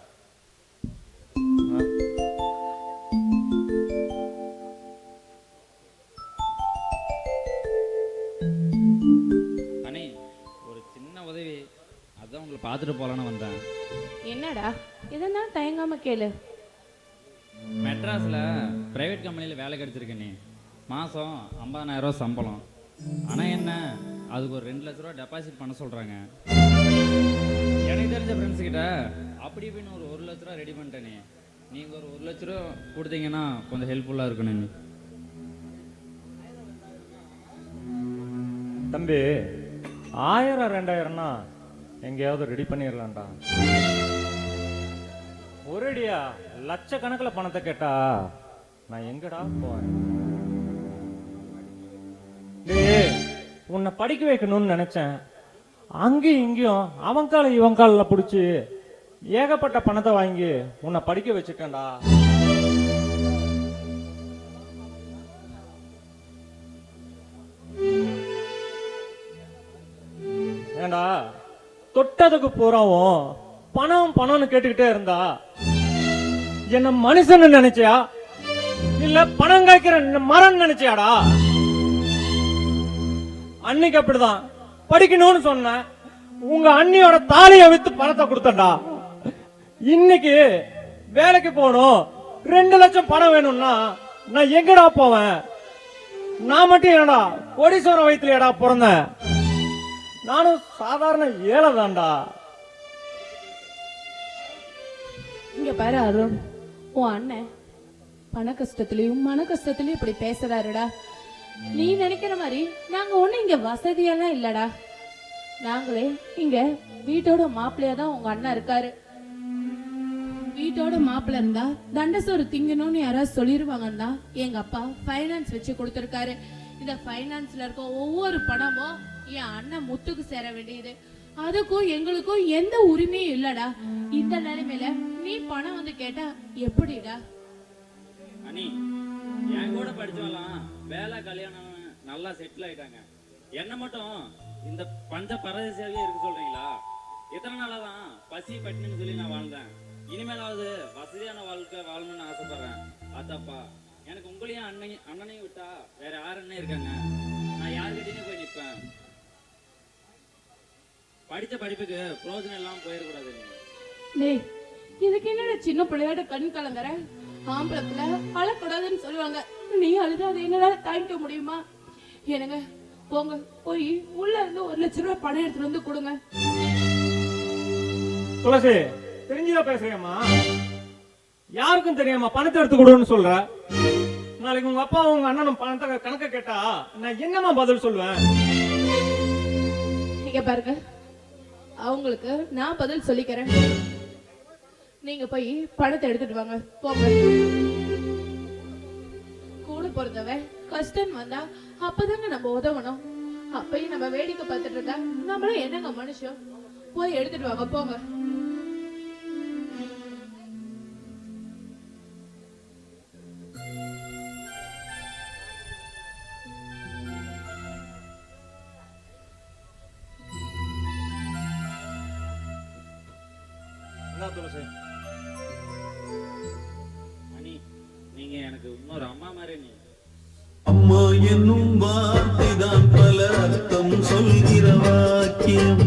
அண்ணி, ஒரு சின்ன உதவி, அதான் உங்களை பார்த்துட்டு போலான்னு வந்தேன். என்னடா எதனா தயங்காம கேளு. மெட்ராஸில் ப்ரைவேட் கம்பெனியில் வேலை கிடைச்சிருக்கு. மாதம் 50,000 ரூபா சம்பளம். ஆனால் என்ன, அதுக்கு ஒரு 2 லட்ச ரூபா டெபாசிட் பண்ண சொல்கிறாங்க. எனக்கு தெரிஞ்ச ஃப்ரெண்ட்ஸ் கிட்ட அப்படி இப்படின்னு ஒரு 1 லட்ச ரூபா ரெடி பண்ணிட்டேனே. நீங்கள் ஒரு 1 லட்ச ரூபா கொடுத்தீங்கன்னா கொஞ்சம் ஹெல்ப்ஃபுல்லாக இருக்கணும். நீ தம்பி, 1000 2000னா எங்கேயாவது ரெடி பண்ணிடலாம்டா. ஒரேடியா லட்சக்கணக்கில் பணத்தை கேட்டா நான் எங்கடா போவேன்? டேய், உன்னை படிக்க வைக்கணும்னு நினைச்சேன். அங்கேயும் இங்கேயும் அவன் கால இவன் காலில் பிடிச்சி ஏகப்பட்ட பணத்தை வாங்கி உன்னை படிக்க வச்சுட்டேன்டா. ஏண்டா, தொட்டதுக்கு பூராவும் பணம் பணம்னு கேட்டுக்கிட்டே இருந்தா என்ன மனுஷன் நினைச்சியா இல்ல பணம் காய்க்கிற மரம் நினைச்சியாடா? அன்னைக்கு அப்படிதான் படிக்கணும்னு சொன்ன உங்க அண்ணியோட தாலியை வித்து பணத்தை கொடுத்தண்டா. இன்னைக்கு வேலைக்கு போகணும், 2 லட்சம் பணம் வேணும்னா நான் எங்கடா போவேன்? நான் மட்டும் என்னடா கோடீஸ்வரம் வயிற்றுலடா பிறந்தேன்? நானும் சாதாரண ஏழை தான்டா. இங்க பாரு அருண், உன் அண்ணன் பண கஷ்டத்துலயும் மன கஷ்டத்துலயும் இப்படி பேசுறாருடா. நீ நினைக்கிற மாதிரி நாங்க ஒண்ணு இங்க வசதியெல்லாம் இல்லடா. நாங்களே இங்க வீட்டோட மாப்பிள்ளையா தான் உங்க அண்ணன் இருக்காரு. வீட்டோட மாப்பிள்ள இருந்தா தண்டசோறு திங்கணும்னு யாராவது சொல்லிருவாங்கன்னா எங்க அப்பா ஃபைனான்ஸ் வச்சு கொடுத்துருக்காரு. இந்த ஃபைனான்ஸ்ல இருக்க ஒவ்வொரு பணமும் என் அண்ணன் முத்துக்கு சேர வேண்டியது. அதுக்கும் எங்களுக்கும் எந்த உரிமையும் இல்லடா. இந்த நிலைமையில நீ பணம் வந்து கேட்டா எப்படிடா? அண்ணி, என் கூட படிச்சவெல்லாம் வேலை கல்யாணம் நல்லா செட்டில் ஆயிட்டாங்க. என்ன மட்டும் இந்த பஞ்ச பரதேசியாவே இருக்க சொல்றீங்களா? எத்தனை நாளா தான் பசி பட்டினின்னு சொல்லி நான் வாழ்ந்தேன். இனிமேலாவது வசதியான வாழ்க்கை வாழணும்னு ஆசைப்படுறேன். அதாப்பா, எனக்கு உங்களையும் அண்ணனையும் விட்டா வேற யார் அண்ணன் இருக்காங்க? நான் யாருக்கிட்டையும் போய் நிற்பேன். படித்த படிப்புக்கு பிரயோஜனம் இல்லாம போயிடக்கூடாது. டேய், இதுக்கு என்னடா சின்ன பிள்ளையோட கண் கலங்குற? ஆம்பளை பிள்ளை அழக்கூடாதுன்னு சொல்லுவாங்க. நீ அழுது அதை என்னால தாங்கிக்க முடியுமா? எனக்கு போங்க, போய் உள்ள இருந்து 1 லட்ச ரூபாய் பணம் எடுத்துட்டு வந்து கொடுங்க. துளசி, தெரிஞ்சுதான் பேசுறியம்மா? யாருக்கும் தெரியாம பணத்தை எடுத்து கொடுன்னு சொல்ற. நாளைக்கு உங்க அப்பா உங்க அண்ணனும் பணத்தை கணக்க கேட்டா நான் என்னமா பதில் சொல்லுவேன்? இங்க பாருங்க, அவங்களுக்கு நான் பதில் சொல்லிக்கிறேன். நீங்க போய் பணத்தை எடுத்துட்டு வாங்க, போங்க. கூட பிறந்தவன் கஷ்டம் வந்தா அப்பதாங்க நம்ம உதவணும். அப்பயும் நம்ம வேடிக்கை பார்த்துட்டு இருந்தா நம்மளும் என்னங்க மனுஷன்? போய் எடுத்துட்டு வாங்க, போங்க. துளசி, அண்ணி, நீங்க எனக்கு இன்னொரு அம்மா மாதிரி. நீ அம்மா என்னும் வார்த்தைதான் பல அர்த்தம் சொல்கிற வாக்கியம்.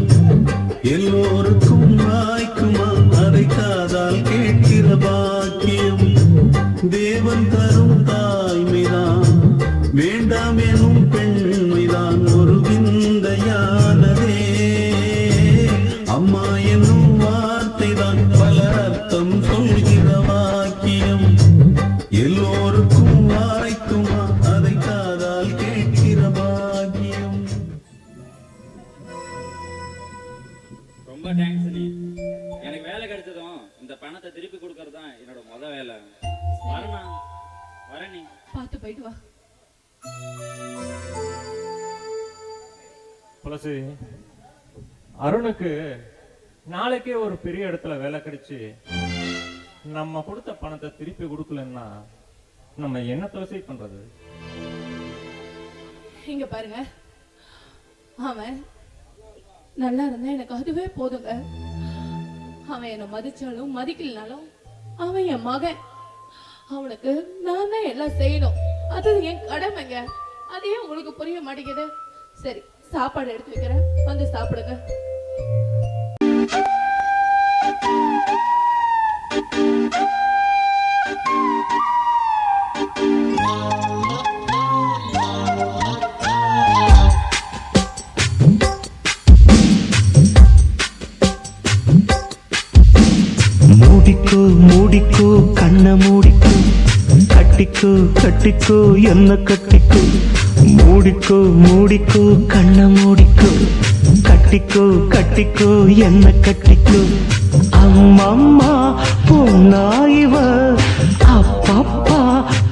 எல்லோருக்கும் வாய்க்குமா அதை காதால் கேட்கிற பாக்கியம். தேவன் தரும் தாய்மைதான் வேண்டாம் எனும் பெண்மைதான் ஒரு விந்தையானதே. அம்மா என்னும் வார்த்தைதான் பல அர்த்தம் சொல்கிற வாக்கியம். எல்லோருக்கும் வாய்க்குமா அதை காதால் கேட்கிற பாக்கியம். ரொம்ப தேங்க்ஸ் நீ. எனக்கு வேலை கிடைச்சதும் இந்த பணத்தை திருப்பி கொடுக்கறது தான் என்னோட வேலை. வரேண்ணா, வரேன். நீ பார்த்து போயிட்டு வா. துளசி, அருணுக்கு நாளைக்கே ஒரு பெரிய இடத்துல வேலை கிடைச்சு நம்ம கொடுத்த பணத்தை திருப்பி கொடுக்கலன்னா நம்ம என்ன துளசி பண்றது? இங்க பாருங்க, அவன் நல்லா இருந்தா எனக்கு அதுவே போதுங்க. அவன் என்னை மதிச்சாலும் மதிக்கலனாலும் அவன் என் மகன். அவனுக்கு நான் தான் எல்லாம் செய்யணும், அது என் கடமைங்க. அதையே உங்களுக்கு புரிய மாட்டேங்குது. சரி, சாப்பாடு எடுத்து வைக்கிறேன், வந்து சாப்பிடுங்க. மூடிக்கோ மூடிக்கோ கண்ண மூடிக்கோ, கட்டிக்கோ கட்டிக்கோ என்ன கட்டிக்கோ. மூடிக்கோ மூடிக்கோ கண்ண மூடிக்கோ, கட்டிக்கோ கட்டிக்கோ என்ன கட்டிக்கோ. அம்மம்மா பொன்னாயிவ, அப்பப்பா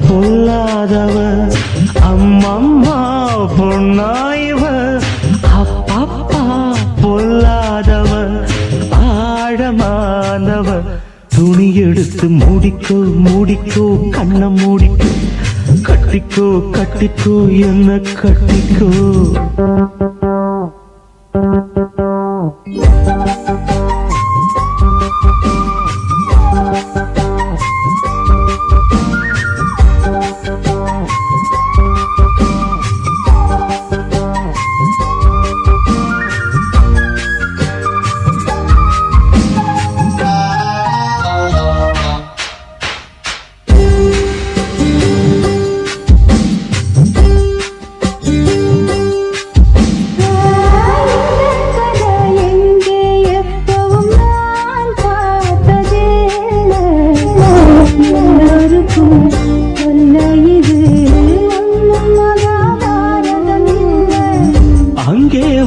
பொல்லாதவ. அம்மம்மா பொன்னாயிவ, அப்பப்பா பொல்லாதவ. ஆழமானவ, துணி எடுத்து மூடிக்கோ மூடிக்கோ கண்ண மூடிக்கோ. கட்டிக்கோ கட்டிக்கோ என்ன கட்டிக்கோ.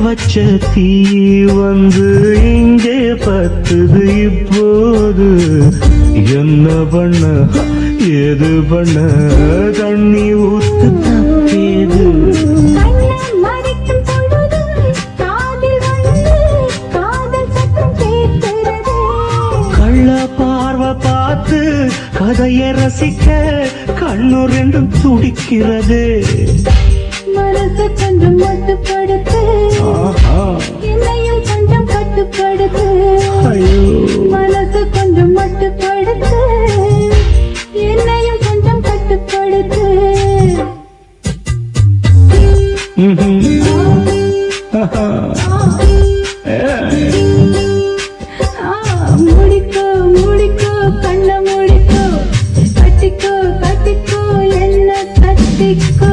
வச்ச தீ வந்து இங்கே பத்துது இப்போது. என்ன பண்ண ஏது பண்ண தண்ணி ஊத்து தப்பேது. கள்ள பார்வை பார்த்து கதையை ரசிக்க கண்ணு ரெண்டும் துடிக்கிறது. மனசு கொஞ்சம் மட்டுப்படுத்து, என்னையும் கொஞ்சம் கட்டுப்படுத்து. மனசு கொஞ்சம் மட்டுப்படுத்து, என்னையும் கொஞ்சம் கட்டுப்படுத்து. முடிக்கோ முடிக்கோ கண்ண முடிக்கோ, கட்டிக்கோ கட்டிக்கோ என்ன கட்டிக்கோ.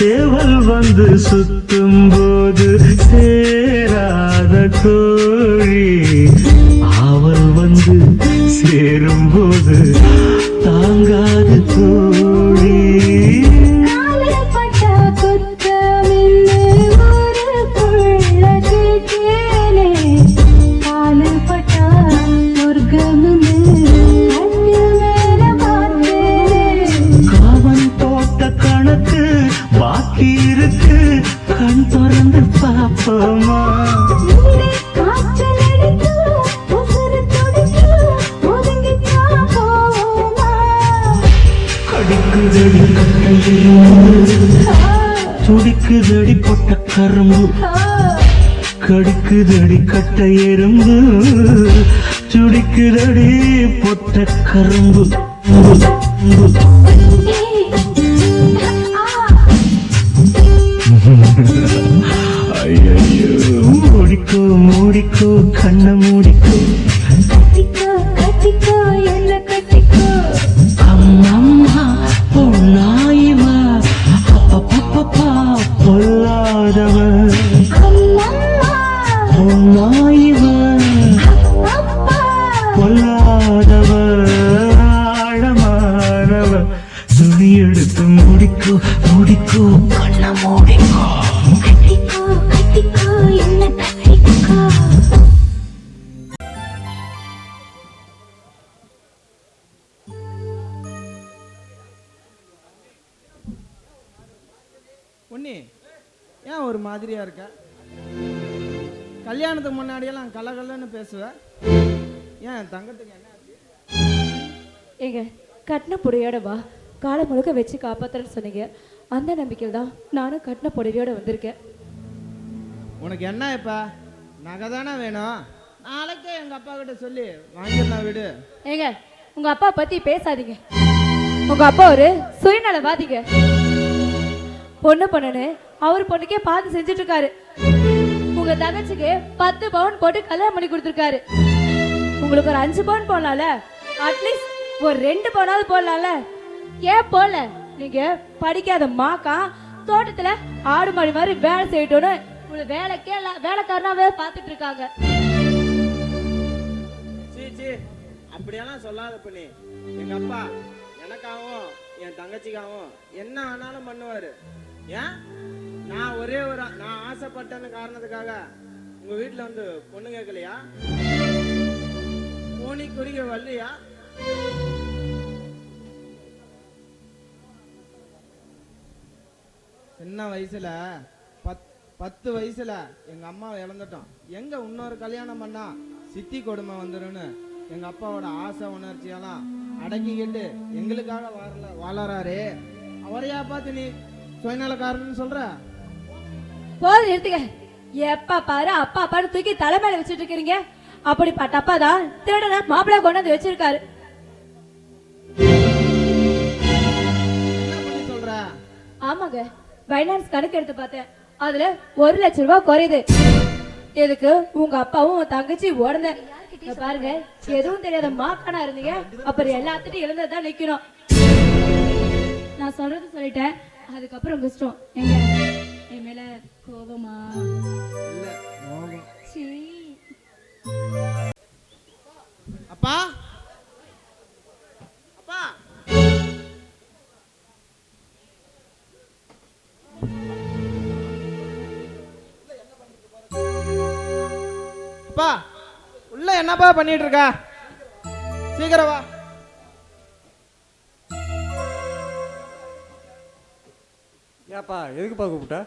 சேவல் வந்து சுத்தும் போது சேராத கோழி, அவள் வந்து சேரும் போது தாங்காத தோழி. பாக்கி இருக்கு கண் திறந்து பாப்போமா. கடிக்குதடி கட்டையிருந்து துடிக்குதடி பொட்ட கரும்பு. கடிக்குதடி கட்டை எறும்பு, துடிக்குதடி பொட்ட கரும்பு. ஐயோ மூடிக்கோ மூடிக்கோ கண்ணை மூடிக்கோ அம்மம்மா பொண்ணாயிவ அப்பப்பப்பா பொல்லாதவ பொண்ணாயிவ பொல்லாதவ ஆழமானவ துணி எடுத்து முடிக்கோ முடிக்கோ கண்ணை மூடிக்கோ பொன்னி ஏன் ஒரு மாதிரியா இருக்க? கல்யாணத்துக்கு முன்னாடியெல்லாம் கலகலன்னு பேசுவ. ஏன் தங்கத்துக்கு என்ன ஆச்சு? ஏங்க கட்டின புடையோட வா காலை முழுக்க வச்சு காப்பாத்துறேன்னு சொன்னீங்க. அந்த நம்பிக்கையில் தான் நானும் கட்டின புடவையோட வந்திருக்கேன். உனக்கு என்ன இப்ப நகை தானே வேணும்? நாளைக்கே எங்க அப்பா கிட்ட சொல்லி வாங்கிடலாம் விடு. ஏங்க உங்க அப்பா பத்தி பேசாதீங்க. உங்க அப்பா ஒரு சுயநலவாதிங்க. பொண்ணு பொண்ணுன்னு அவர் பொண்ணுக்கே பார்த்து செஞ்சுட்டு இருக்காரு. உங்க தங்கச்சிக்கு 10 பவுன் போட்டு கல்யாணம் பண்ணி கொடுத்துருக்காரு. உங்களுக்கு ஒரு 5 பவுன் போடலாம்ல, அட்லீஸ்ட் ஒரு 2 பவுனாவது போடலாம்ல. ஏன் போடல? நீங்க படிக்காத மாக்கா தோட்டத்துல ஆடு மாடி மாதிரி வேலை செய்யட்டும்னு உங்களை வேலைக்காரனாவே பார்த்துட்டு இருக்காங்க. சீ அப்படியெல்லாம் சொல்லாத பண்ணி. எங்க அப்பா எனக்காகவும் என் தங்கச்சிக்காகவும் என்ன வேணாலும் பண்ணுவாரு. ஏன் நான் ஆசைப்பட்டேன்னு காரணத்துக்காக உங்க வீட்டுல வந்து பொண்ணு கேட்கலையா? கோணி குறிக்க வரலையா? சின்ன வயசுல 10 வயசுல எங்க அம்மாவை இழந்துட்டோம். எங்க இன்னொரு கல்யாணம் பண்ணா சித்தி கொடுமை வந்துருன்னு எங்க அப்பாவோட ஆசை உணர்ச்சியெல்லாம் அடக்கிக்கிட்டு எங்களுக்காக வாழறாரு. அவரையா பார்த்து நீ சுயநலக்காரன்னு சொல்ற? போது நிறுத்துங்க. எப்பா பாரு அப்பா அப்பான்னு தூக்கி தலைமையில வச்சுட்டு இருக்கிறீங்க. அப்படிப்பட்ட அப்பா தான் திருடன மாப்பிள்ளை கொண்டு வந்து வச்சிருக்காரு. என்ன பண்ணி சொல்ற? ஆமாங்க, ஃபைனான்ஸ் கணக்கு எடுத்து பார்த்தேன். அதுல 1 லட்சம் ரூபாய் குறையுது. எதுக்கு உங்க அப்பாவும் உங்க தங்கச்சி உடனே பாருங்க, எதுவும் தெரியாத மாக்கானா இருந்தீங்க. அப்புறம் எல்லாத்துட்டும் இழந்ததான் நிக்கணும். நான் சொல்றது சொல்லிட்டேன், அதுக்கப்புறம் உங்க இஷ்டம். எங்க என் மேல கோபமா? அப்பா அப்பா அப்பா உள்ள என்னப்பா பண்ணிட்டு இருக்க? சீக்கிரம் வா. ஏப்பா எதுக்குப்பா கூப்பிட்ட?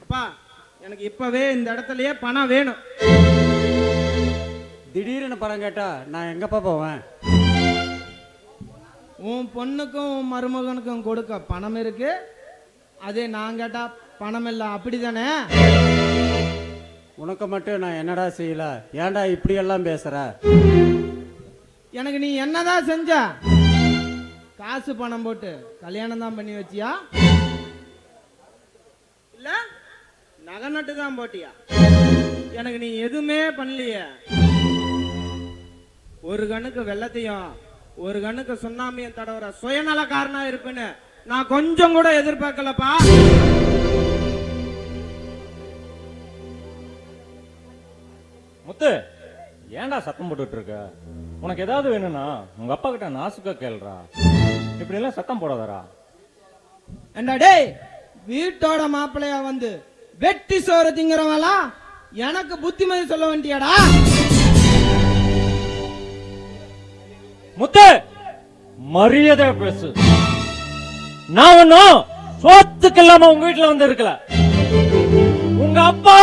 அப்பா எனக்கு இப்பவே இந்த இடத்துலயே பணம் வேணும். திடீர்னு பணம் கேட்டா நான் எங்கப்பா போவேன்? உன் பொண்ணுக்கும் உன் மருமகனுக்கும் கொடுக்க பணம் இருக்கு. அதே நான் கேட்டா பணம் இல்லை, அப்படிதானே? உனக்கு மட்டும் நான் என்னடா செய்யல? ஏன்டா இப்படி எல்லாம் பேசுற? எனக்கு நீ என்னதான் செஞ்ச? காசு பணம் போட்டு கல்யாணம் தான் பண்ணி வச்சியா? இல்ல நகை நட்டு தான் போட்டியா? எனக்கு நீ எதுவுமே பண்ணலையே. ஒரு கண்ணுக்கு வெள்ளத்தையும் ஒரு கண்ணுக்கு சுண்ணாமியும் தடவுற சுயநலக்காரனா இருப்பேன்னு நான் கொஞ்சம் கூட எதிர்பார்க்கலப்பா. முத்து, ஏன்டா சத்தம் போட்டுட்டு இருக்க? உனக்கு ஏதாவது வேணும்னா உங்க அப்பா கிட்ட நாசுக்கா கேளுடா. இப்படி எல்லாம் சத்தம் போடாதடா. ஏண்டா டேய், வீட்டோட மாப்பிள்ளையா வந்து வெட்டி சோறு திங்கிறவங்களா எனக்கு புத்திமதி சொல்ல வேண்டியடா? முத்து, மரியாதை பேசு. நான் ஒன்னும் சோத்துக்கு இல்லாம உங்க வீட்டுல வந்து இருக்கல. உங்க அப்பா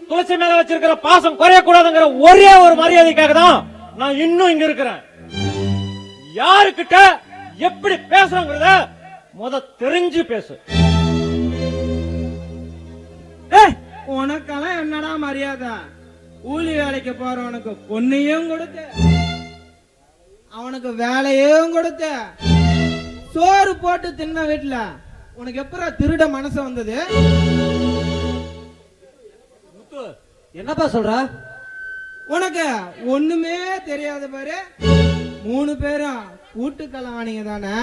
துளசி மேல வச்சிருக்கிற பாசம் குறைய கூடாதுங்கிற ஒரே ஒரு மரியாதைக்காக தான் நான் இன்னும் இங்க இருக்கிறேன். யாருக்கிட்ட எப்படி பேசுறோங்கிறத தெரிஞ்சு பேசு. உனக்கெல்லாம் என்னடா மரியாதை? கூலி வேலைக்கு போறவனுக்கு பொண்ணையும் கொடுத்து அவனுக்கு வேலையும் கொடுத்து சோறு போட்டு தின்ன வீட்டுல உனக்கு எப்பரா திருட மனசு வந்தது? முத்து என்னப்பா சொல்ற? உனக்கு ஒண்ணுமே தெரியாத பாரு. 3 பேரும் கூட்டுக்கலவானீங்க தானே?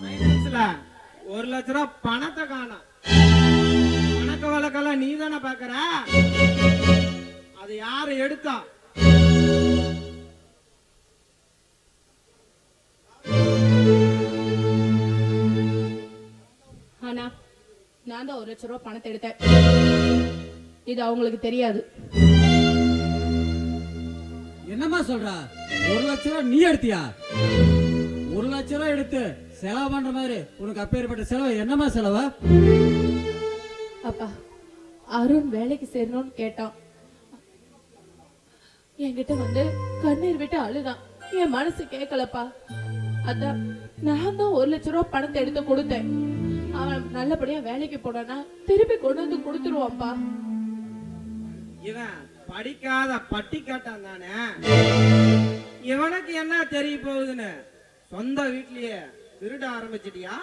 ஃபைனான்ஸ்ல 1 லட்ச ரூபா பணத்தை காணோம். கணக்கு வழக்கெல்லாம் நீ தானே பாக்குற? அது யாரு எடுத்தா? ஆனா நான் தான் 1 லட்ச ரூபாய் பணத்தை எடுத்தேன். இது அவங்களுக்கு தெரியாது. என்னம்மா சொல்ற? 1 லட்ச ரூபா நீ எடுத்தியா? 1 லட்ச ரூபா எடுத்து செலவு பண்ற மாதிரி உனக்கு அப்பேற்பட்ட செலவு என்னம்மா செலவா? அப்பா அருண் வேலைக்கு சேரணும்னு கேட்டான். என்கிட்ட வந்து கண்ணீர் விட்டு அழுதான். என் மனசு கேட்கலப்பா. அதான் நான் தான் 1 லட்ச ரூபாய் பணத்தை எடுத்து கொடுத்தேன். அவன் நல்லபடியா வேலைக்கு போனானா திருப்பி கொண்டு வந்து கொடுத்துருவான்ப்பா. இவன் படிக்காத பட்டிக்காட்டான் தானே. இவனுக்கு என்ன தெரிய போகுதுன்னு சொந்த வீட்லயே திருட ஆரம்பிச்சிட்டியா?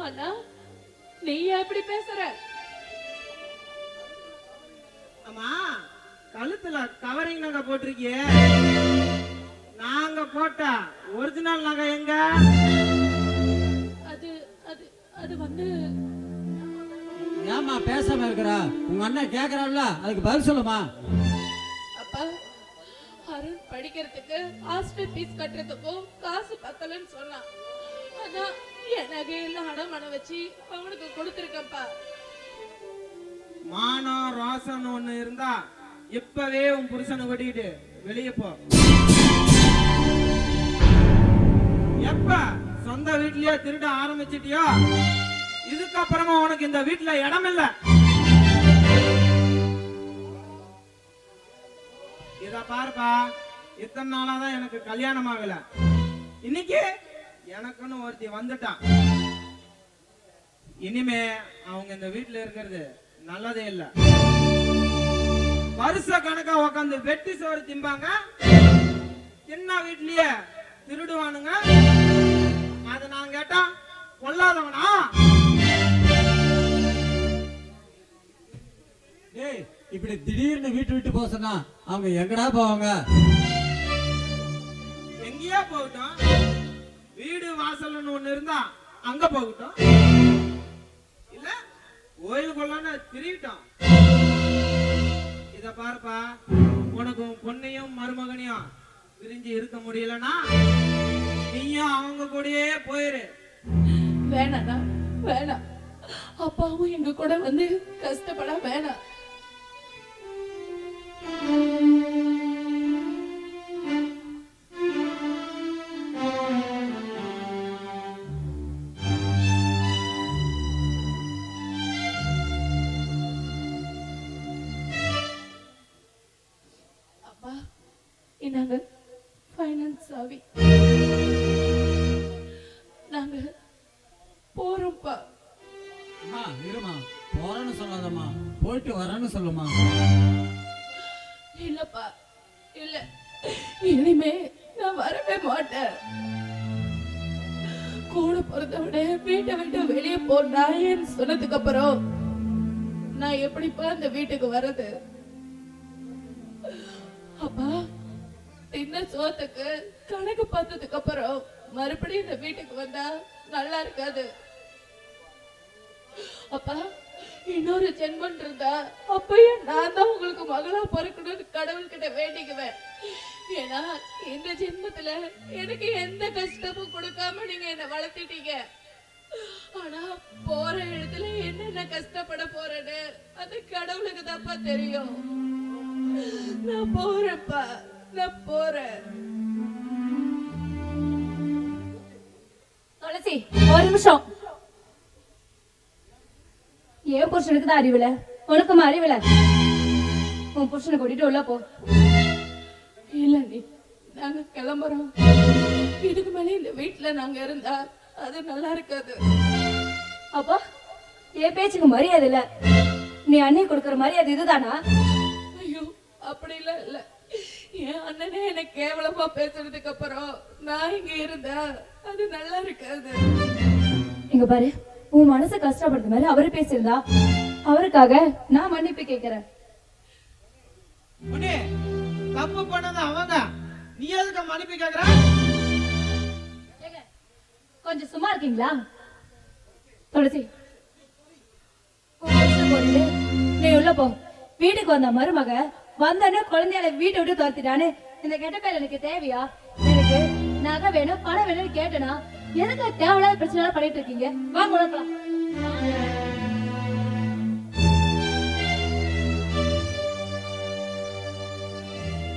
அண்ணா நீ எப்படி பேசுற? ஆமா, கழுத்துல கவரிங் நகை போட்டிருக்கியே, நாங்க போட்ட ஒரிஜினல் நகை எங்க? அது அது அது வந்து ஏமா பேசாம இருக்கிறா? உங்க அண்ணன் கேக்குறான்ல, அதுக்கு பதில் சொல்லுமா? அப்பா அருண் படிக்கிறதுக்கு ஹாஸ்டல் ஃபீஸ் கட்டுறதுக்கும் காசு பத்தலன்னு சொன்னான். அதான் என் நகையெல்லாம் அடமானம் வச்சு அவனுக்கு கொடுத்துருக்கப்பா. மானம் ரோசன் ஒண்ணு இருந்தா இப்பவே உன் புருஷனை கொட்டிக்கிட்டு வெளியே போ. எப்ப சொந்த வீட்லயே திருட ஆரம்பிச்சிட்டியோ இதுக்கப்புறமா உனக்கு இந்த வீட்டுல இடம் இல்ல. இத பாருப்பா, இத்தனை நாளாதான் எனக்கு கல்யாணம் ஆகல. இன்னைக்கு எனக்குன்னு ஒருத்தி வந்துட்டான். இனிமே அவங்க இந்த வீட்டுல இருக்கிறது நல்லதே இல்ல. வருஷ கணக்கா உக்காந்து வெட்டி சோறு திம்பாங்க, சின்ன வீட்லயே திருடுவானுங்க. அது நான் கேட்டா கொல்லாதவனா? டேய், இப்படி திடீர்னு வீட்டு விட்டு போக சொன்னா அவங்க எங்கடா போவாங்க? எங்கேயா போகட்டும், வீடு வாசல்னு ஒண்ணு இருந்தா அங்க போகட்டும், இல்ல கோயிலுக்குள்ளான திரிவிட்டோம். இத பாருப்பா, உனக்கு பொண்ணையும் மருமகனையும் பிரிஞ்சு இருக்க முடியலன்னா நீயும் அவங்க கூடயே போயிரு. வேணாண்ணா வேணாம். அப்பாவும் எங்க கூட வந்து கஷ்டப்பட வேணாம். அப்பா இன்னாங்க ஃபைனான்ஸ் ஆவி நாங்க போறோம்ப்பா. அம்மா இருமா, போறேன்னு சொல்லாதம்மா, போயிட்டு வரேன்னு சொல்லுமா. இல்லப்பா இல்ல, இனிமே நான் வரவே மாட்டேன். கூட பிறந்தவனே வீட்டை விட்டு வெளியே போனாயேன்னு சொன்னதுக்கு அப்புறம் நான் எப்படிப்பா இந்த வீட்டுக்கு வர்றது? அப்பா தின்ன சோத்துக்கு கணக்கு பார்த்ததுக்கு அப்புறம் மறுபடியும் இந்த வீட்டுக்கு வந்தா நல்லா இருக்காது. அப்பா இன்னொரு ஜென்மம் இருந்தா அப்பயும் நான் தான் உங்களுக்கு மகளா பிறக்கணும்னு கடவுள்கிட்ட வேண்டிக்குவேன். ஏன்னா இந்த ஜென்மத்துல எனக்கு எந்த கஷ்டமும் கொடுக்காம நீங்க என்ன வளர்த்திட்டீங்க. ஆனா போற இடத்துல என்னென்ன கஷ்டப்பட போறேன்னு அது கடவுளுக்கு தான்ப்பா தெரியும். நான் போறேன்ப்பா, நான் போறேன். துளசி ஒரு நிமிஷம். ஏன் புருஷனுக்கு தான் அறிவில, உனக்கும் அறிவில. உன் புருஷனை கூட்டிட்டு உள்ள போ. இல்ல நீ நாங்க கிளம்புறோம். இதுக்கு மேல இந்த வீட்டுல நாங்க இருந்தா அது நல்லா இருக்காது. அப்பா என் பேச்சுக்கு மரியாதை இல்ல. நீ அண்ணி கொடுக்கற மரியாதை இதுதானா? ஐயோ அப்படிலாம் இல்ல. என் அண்ணனே என்ன கேவலமா பேசுறதுக்கு அப்புறம் நான் இங்க இருந்தா அது நல்லா இருக்காது. இங்க பாரு, உன் மனசை கஷ்டப்படுத்த மாதிரி அவரு பேசியிருந்தா அவருக்காக நான் மன்னிப்பு கேட்கிறேன். பொண்ணு, தப்பு பண்ணது அவங்க, நீ எதுக்கு மன்னிப்பு கேக்குற? கொஞ்சம் சும்மா இருக்கீங்களா? துளசி, உன் புருஷன் போறது, நீ உள்ள போ. வீட்டுக்கு வந்த மருமக வந்தோடனே குழந்தையால வீட்டை விட்டு துரத்திட்டான்னு இந்த கெட்ட பேர் எனக்கு தேவையா? எனக்கு நகை வேணும், பணம் வேணும்னு கேட்டனா எதுக்கு தேவையில்லாத பிரச்சனை பண்ணிட்டு இருக்கீங்க? வாங்க உழக்கலாம்.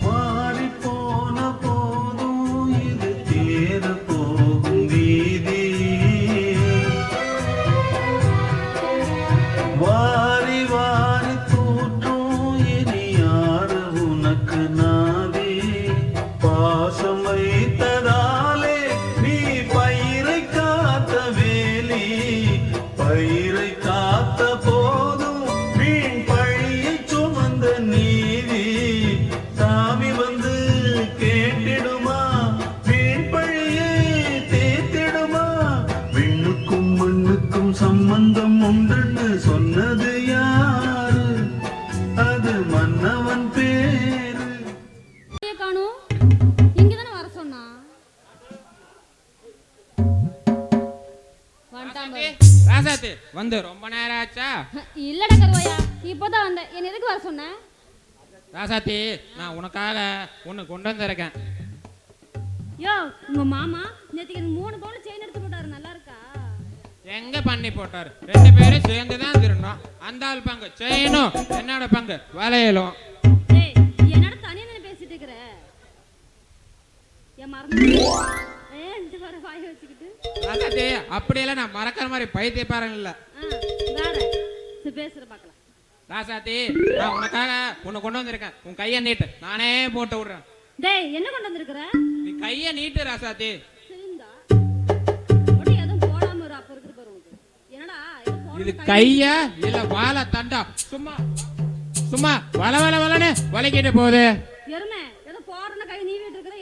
மாறி போன போதும் இது தேர போகும் வீதி வாரி வாரி தூற்றும் இனி யாரு உனக்கு நாதி பாசம் வைத்ததாலே நீ பயிரை காத்த வேலி பயிரை காத்த போதும் வீண் பழியை சுமந்த நீதி சாமி வந்து கேட்டிடுமா வீண் பழியை தேத்திடுமா விண்ணுக்கும் மண்ணுக்கும் சம்பந்தம் உண்டுன்னு சொன்னது யாரு அது மன்னவன் பேரு காணும், இங்கதானே வர சொன்னா. ராசாத்தி வந்து ரொம்ப நேரம் ஆச்சா? இல்லடா கருவாயா, இப்போதான் வந்தேன். என்ன எதுக்கு வர சொன்ன? ராசாத்தி, நான் உனக்காக ஒண்ணு கொண்டு வந்திருக்கேன். யோ, உங்க மாமா நேத்துக்கு எனக்கு 3 பவுன் செயின் எடுத்து போட்டாரு. நல்லா இருக்கா? எங்க பண்ணி போட்டாரு? 2 பேரும் சேர்ந்து தான் திருந்தோம். அந்த ஆள் பங்கு செயினும் என்னோட பங்கு வளையலும். டேய், என்னோட தனியா தானே பேசிட்டு இருக்கற? என் மறந்து இந்த வர வாய் வச்சுக்கிட்டு. ராசாத்தி, அப்படியெல்லாம் நான் மறக்கிற மாதிரி பைத்தியக்காரன் இல்ல. வேற சரி பேசுற பார்க்கலாம். ராசாத்தி, நான் உனக்காக ஒண்ணு கொண்டு வந்திருக்கேன். உன் கையை நீட்டு, நானே போட்டு விடுறேன். டேய், என்ன கொண்டு வந்திருக்கற? நீ கையை நீட்டு ராசாத்தி. சரிந்தா ஒட்டி எதுவும் போடாம ஒரு அப்ப இருக்கு பாரு உனக்கு. என்னடா இது கையா இல்ல வாழை தண்டா? சும்மா சும்மா வள வள வளன்னு வளைக்கிட்டு போகுது. எருமை ஏதோ போடுற கை நீவிட்டு இருக்கற.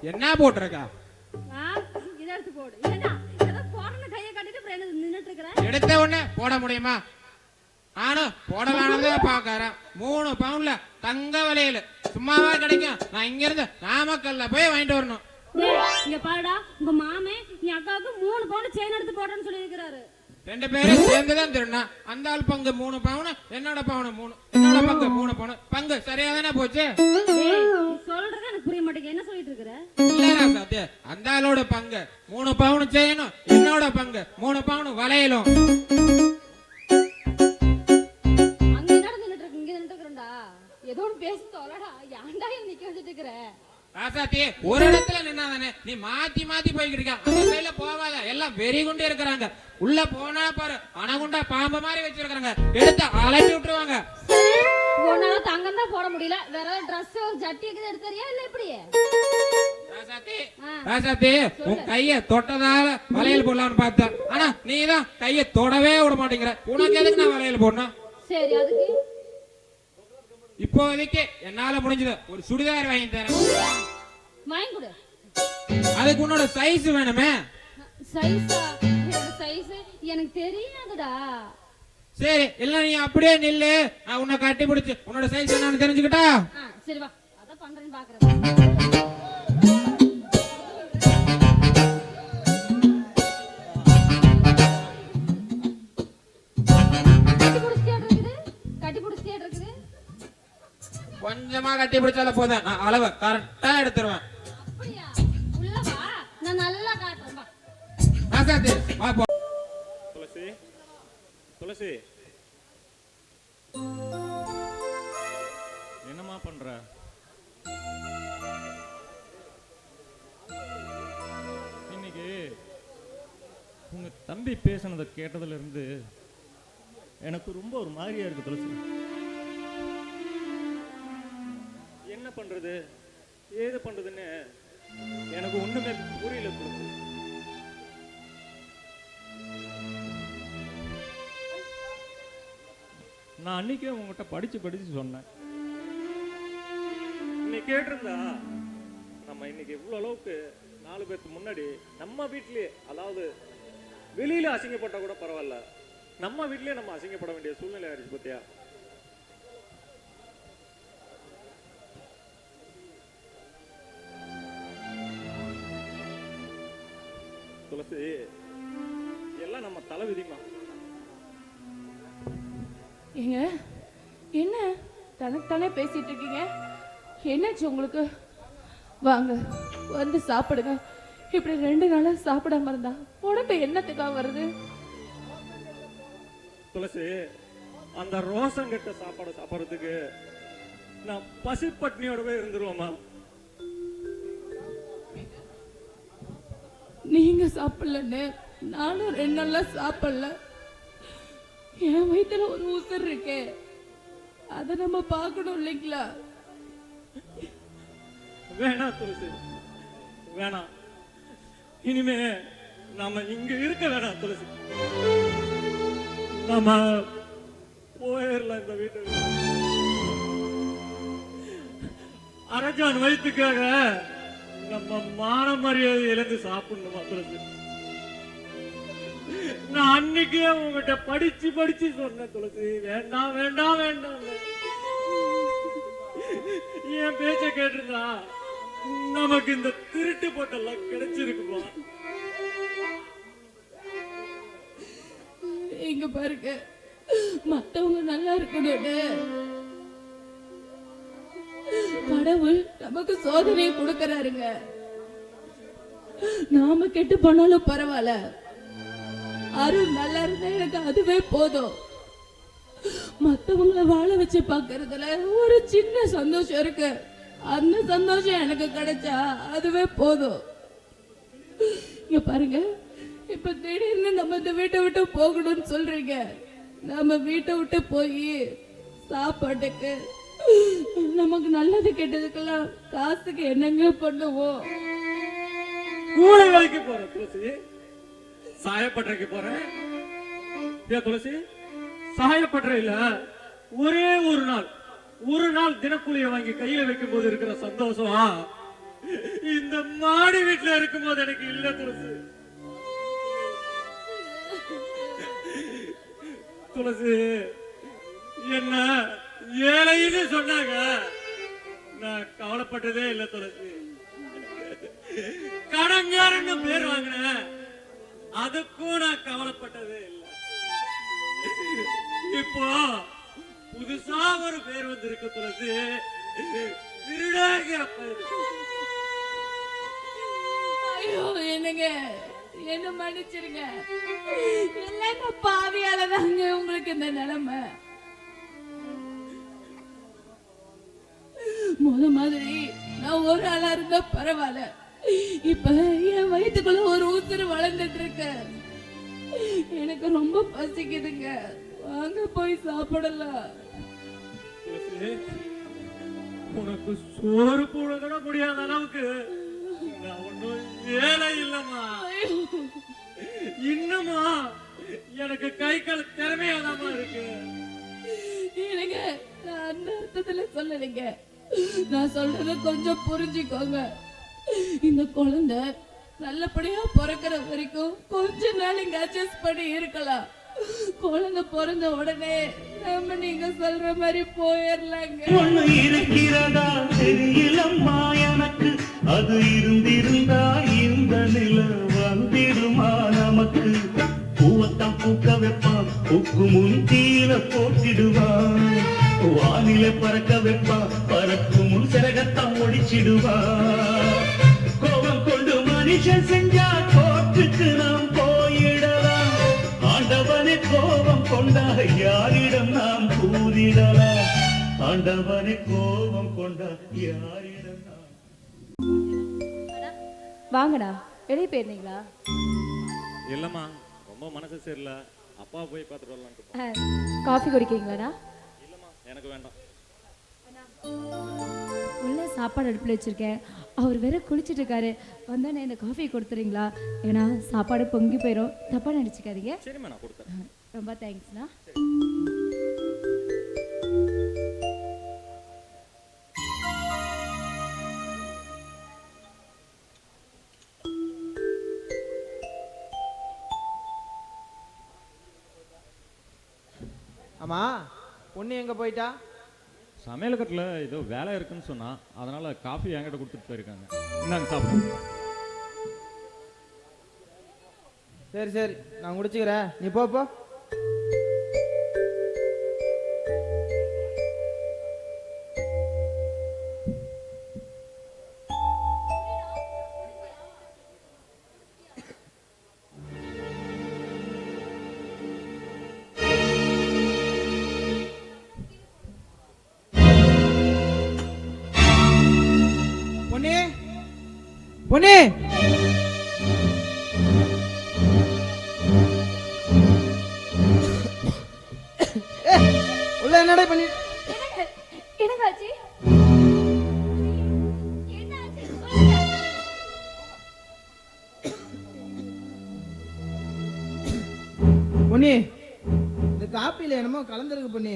என்ன போட்டிருக்கா? இத எடுத்து போடு. ஏன்னா ஏதோ போடுற கையை கட்டிட்டு அப்புறம் என்ன நின்னுட்டு இருக்கற? எடுத்த உடனே போட முடியுமா? நானும் போடலானதே பாக்குறேன். 3 பவுன்ல தங்க வளையல் சும்மாவா கிடைக்கும்? நான் இங்க இருந்து நாமக்கல்ல போய் வாங்கிட்டு வரணும். இங்க பாருடா, உங்க மாமே நீ அக்காவுக்கு 3 பவுன் செயின் எடுத்து போடுறேன்னு சொல்லி இருக்காரு. 2 பேரும் சேர்ந்துதான் திருடினா. அந்த ஆள் பங்கு 3 பவுன், என்னோட பவுன் 3, என்னோட பங்கு 3 பவுன். பங்கு சரியா தானே போச்சு? சொல்றது எனக்கு புரிய மாட்டேங்குது. என்ன சொல்லிட்டு இருக்கற? இல்ல ராசாத்தி, அந்த ஆளோட பங்கு 3 பவுன் செயினும், என்னோட பங்கு 3 பவுன் வளையலும். அங்க என்னடா நின்னுட்டு இருக்கு? இங்க நின்னுட்டு இருக்கறடா. ஏதோ ஒன்னு பேசி தொலைடா. ஏன்டா நிக்க வச்சிட்டு இருக்கற? ராசாத்தி, ஒரு இடத்துல நின்னாதானே நீ மாத்தி மாத்தி போய்கிட்டு இருக்க. அந்த சைடுல போவாத, எல்லாம் வெறி கொண்டே இருக்கிறாங்க. உள்ள போனா பாரு, அணகுண்டா பாம்பு மாதிரி வச்சிருக்காங்க. எடுத்து அலட்டி விட்டுருவாங்க. உன்னால தங்கம் தான் போட முடியல, வேற Dress ஒரு ஜட்டி எங்க எடுத்தறியா இல்ல எப்படி? ராசாத்தி, உன் கைய தொட்டதால வளையல் போடலாம்னு பார்த்தேன். ஆனா நீ தான் கைய தொடவே விட மாட்டேங்கிற. உனக்கு எதுக்கு நான் வளையல் போடணும்? சரி, அதுக்கு இப்போதைக்கு என்னால முடிஞ்சது ஒரு சுடிதார் வாங்கி தரேன். வாங்கி கொடு. அதுக்கு உன்னோட சைஸ் வேணுமே. சைஸா? என்னோட சைஸ் எனக்கு தெரியாதுடா. சரி, இல்ல நீ அப்படியே நில்லு, நான் உன்னை கட்டி பிடிச்சு உன்னோட சைஸ் என்னன்னு தெரிஞ்சுக்கிட்டா? சரி வா, அதான் பண்றேன்னு பாக்குறேன். கொஞ்சமா கட்டி பிடிச்சால போதும், நான் அளவு கரெக்டா எடுத்துருவேன். அப்படியா? உள்ள வா, நான் நல்லா காட்டுறேன். வா ராசாத்தி, வா போ. துளசி, துளசி, என்னம்மா பண்ற? இன்னைக்கு உங்க தம்பி பேசினதை கேட்டதுல இருந்து எனக்கு ரொம்ப ஒரு மாதிரியா இருக்கு துளசி. என்ன பண்றது ஏது பண்றதுன்னு எனக்கு ஒண்ணுமே புரியல துளசி. நான் அன்னைக்கே உங்ககிட்ட படிச்சு சொன்னேன். கேட்டிருந்தா நம்ம இன்னைக்கு இவ்வளவு அளவுக்கு 4 பேருக்கு முன்னாடி நம்ம வீட்லயே, அதாவது வெளியில அசிங்கப்பட்டா கூட பரவாயில்ல, நம்ம வீட்லயே நம்ம அசிங்கப்பட வேண்டிய சூழ்நிலை ஆயிடுச்சு பத்தியா. துளசி, எல்லாம் நம்ம தலை விதிமா. ஏங்க என்ன தனக்குத்தானே பேசிட்டு இருக்கீங்க? என்னாச்சு உங்களுக்கு? வாங்க வந்து சாப்பிடுங்க. இப்படி 2 நாளா சாப்பிடாம இருந்தா உடம்பு என்னத்துக்காக வருது? துளசி, அந்த ரோசம் கெட்ட சாப்பாடு சாப்பிட்றதுக்கு நான் பசி பட்னியோடவே இருந்துருவோமா? நீங்க சாப்பிடலன்னு நானும் 2 நாளா சாப்பிடல. என் வயித்துல ஒரு உசுர் இருக்கே, அத நம்ம பார்க்கணும் இல்லைங்களா? வேணாம் துளசி, வேணாம். இனிமே நாம இங்க இருக்க வேணாம் துளசி. நாம போயிடலாம் இந்த வீட்டு. அரஜான் வயிற்றுக்காக நம்ம மான மரியாதை இழந்து சாப்பிடணுமா துளசி? நான் அன்னைக்கே உங்ககிட்ட படிச்சு சொன்னேன் துளசி, வேண்டாம் வேண்டாம் வேண்டாம். என் பேச்ச கேட்டிருந்தா நமக்கு இந்த திருட்டு போட்டெல்லாம் கிடைச்சிருக்குமா? இங்க பாருங்க, மத்தவங்க நல்லா இருக்கணும்னு கடவுள் நமக்கு சோதனையை கொடுக்கறாருங்க. நாம கெட்டு போனாலும் பரவாயில்ல, அருள் நல்லா இருந்தா எனக்கு அதுவே போதும். மத்தவங்கள வாழ வச்சு பாக்குறதுல ஒரு சின்ன சந்தோஷம் இருக்கு, அந்த சந்தோஷம் எனக்கு கிடைச்சா அதுவே போதும். இங்க பாருங்க, இப்ப திடீர்னு நம்ம இந்த வீட்டை விட்டு போகணும்னு சொல்றீங்க. நம்ம வீட்டை விட்டு போய் சாப்பாட்டுக்கு, நமக்கு நல்லது கெட்டதுக்கெல்லாம் காசுக்கு என்னங்க பண்ணுவோம்? கூலி வேலைக்கு போறேன் துளசி, சாயப்பட்டறைக்கு போறேன். ஏன் துளசி, சாயப்பட்டறையில ஒரே ஒரு நாள் தினக்கூலிய வாங்கி கையில வைக்கும் போது இருக்கிற சந்தோஷம் இந்த மாடி வீட்டுல இருக்கும் போது எனக்கு இல்ல துளசி. துளசி, என்ன ஏழைன்னு சொன்னாங்க, நான் கவலைப்பட்டதே இல்ல துளசி. கடங்காரன்னு பேர் வாங்கினேன், அதுக்கும் நான் கவலைப்பட்டதே இல்லை. இப்போ புதுசா ஒரு பேர் வந்திருக்கு துளசி, திருடாங்கிற பேர். ஐயோ என்னங்க, என்ன மன்னிச்சிருங்க. எல்லாம் நான் பாவியாலதாங்க உங்களுக்கு இந்த நிலைமை. முத மாதிரி நான் ஒரு ஆளா இருந்தா பரவாயில்ல, இப்ப என் வயிற்றுக்குள்ள ஒரு ஊசரு வளர்ந்துட்டு இருக்க. எனக்கு ரொம்ப பசிக்குதுங்க, வாங்க போய் சாப்பிடலாம். உனக்கு சோறு போட கூட முடியாத அளவுக்கு நான் ஒன்னும் வேலை இல்லம்மா. இன்னுமா எனக்கு கை கால் திறமையாதாமா இருக்கு. எனக்கு நான் அந்த அர்த்தத்துல சொல்லலைங்க, நான் சொல்றத கொஞ்சம் புரிஞ்சுக்கோங்க. இந்த குழந்தை நல்லபடியா பிறக்கிற வரைக்கும் கொஞ்ச நாள் இங்க அட்ஜஸ்ட் பண்ணி இருக்கலாம். குழந்தை பிறந்த உடனே நம்ம நீங்க சொல்ற மாதிரி போயிடலாங்க. ஒண்ணு இருக்கிறதா தெரியலம்மா எனக்கு, அது இருந்திருந்தா இந்த நில வந்திடுமா நமக்கு. பூவத்தான் பூக்க வைப்பான், பூக்கு முன் தீல போட்டிடுவான். வானில பறக்க வைப்பான், பறக்கும் முன் சிறகத்தான் ஒடிச்சிடுவான். கோபம் கொண்டு மனுஷன் செஞ்சா கோட்டுக்கு நாம் போயிடலாம். ஆண்டவனே கோபம் கொண்டா யாரிடம் நாம் கூறிடலாம். ஆண்டவனே கோபம் கொண்டா யாரிடம் நாம். வாங்கடா, வெளியே போயிருந்தீங்களா? இல்லம்மா, ரொம்ப மனசு சரியில்லை, அப்பா போய் பார்த்துட்டு வரலான்ட்டு. காஃபி குடிக்கிறீங்களாடா? இல்லம்மா, எனக்கு வேண்டாம். உள்ள சாப்பாடு அடுப்பில் வச்சிருக்கேன், அவர் வேற குளிச்சுட்டு இருக்காரு, வந்தோடனே இந்த காஃபி கொடுத்துறீங்களா? ஏன்னா சாப்பாடு பொங்கி போயிடும், தப்பா நினச்சிக்காதீங்க. சரிம்மா, நான் கொடுத்தேன். ரொம்ப தேங்க்ஸ்ண்ணா. ஆமா பொண்ணு எங்க போயிட்டா? சமையல் கட்டில் ஏதோ வேலை இருக்குன்னு சொன்னா, அதனால காஃபி என்கிட்ட கொடுத்துட்டு போயிருக்காங்க. இந்தாங்க சாப்பிடுங்க. சரி சரி, நான் குடிச்சுக்கிறேன், நீ போ போ. பொண்ணே பொண்ணே, உள்ள என்னடா பண்ணி? என்னங்க ஆச்சு? என்ன ஆச்சு? பொண்ணே, இந்த காப்பில என்னமோ கலந்துருக்கு பொண்ணே.